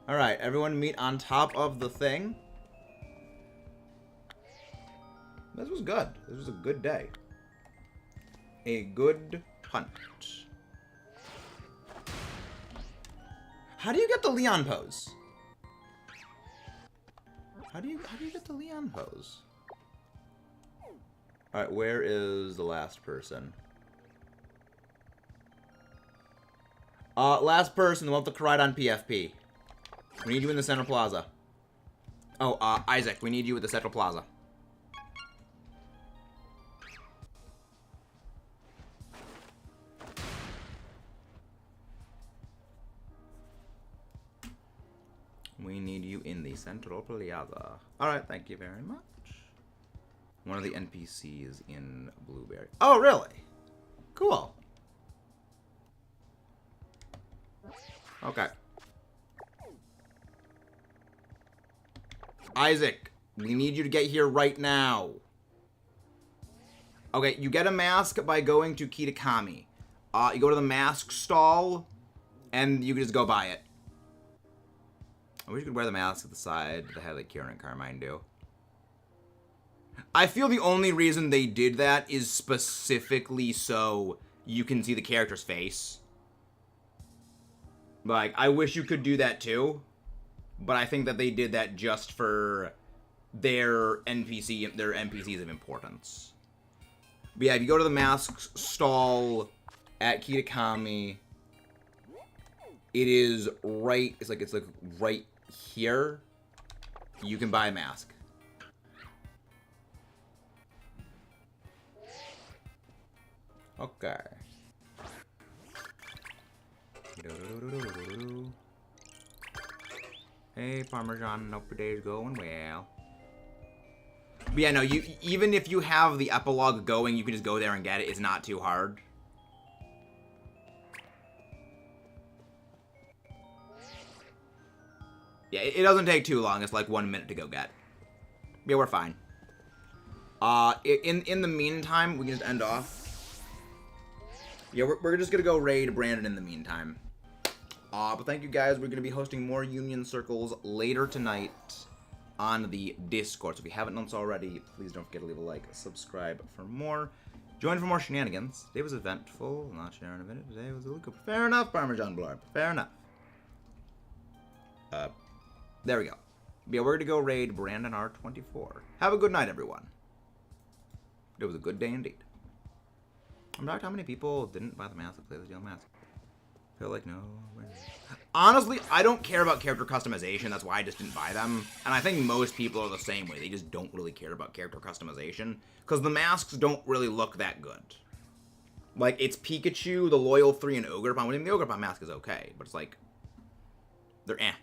Alright, everyone meet on top of the thing. This was good. This was a good day. A good hunt. How do you get the Leon pose? How do you get the Leon pose? Alright, where is the last person? Last person, the one with the Koraidon PFP. We need you in the Central Plaza. Oh, Isaac, we need you at the Central Plaza. We need you in the Central Plaza. Alright, thank you very much. One of the NPCs in Blueberry. Oh, really? Cool. Okay. Isaac, we need you to get here right now. Okay, you get a mask by going to Kitakami. You go to the mask stall, and you can just go buy it. I wish you could wear the mask at the side that had like Kieran and Carmine do. I feel the only reason they did that is specifically so you can see the character's face. Like, I wish you could do that too, but I think that they did that just for their NPCs of importance. But yeah, if you go to the mask stall at Kitakami, it is right. It's like right here. You can buy a mask. Okay. Hey, Parmesan, hope your day's going well. But yeah, no, even if you have the epilogue going, you can just go there and get it. It's not too hard. Yeah, it doesn't take too long. It's like 1 minute to go get. Yeah, we're fine. In the meantime, we can just end off. Yeah, we're just gonna go raid Brandon in the meantime. But thank you guys. We're gonna be hosting more Union Circles later tonight on the Discord. So if you haven't done so already, please don't forget to leave a like, subscribe for more. Join for more shenanigans. Today was eventful. Not sharing a minute. Today was a little good. Fair enough, Parmesan Blurb. Fair enough. There we go. Yeah, we're gonna go raid Brandon R24. Have a good night, everyone. It was a good day indeed. I'm shocked how many people didn't buy the mask to play the yellow mask. I feel like no. Honestly, I don't care about character customization. That's why I just didn't buy them. And I think most people are the same way. They just don't really care about character customization. Because the masks don't really look that good. Like, it's Pikachu, the Loyal 3, and Ogre Palm. I mean, the Ogre Palm mask is okay. But it's like, they're eh.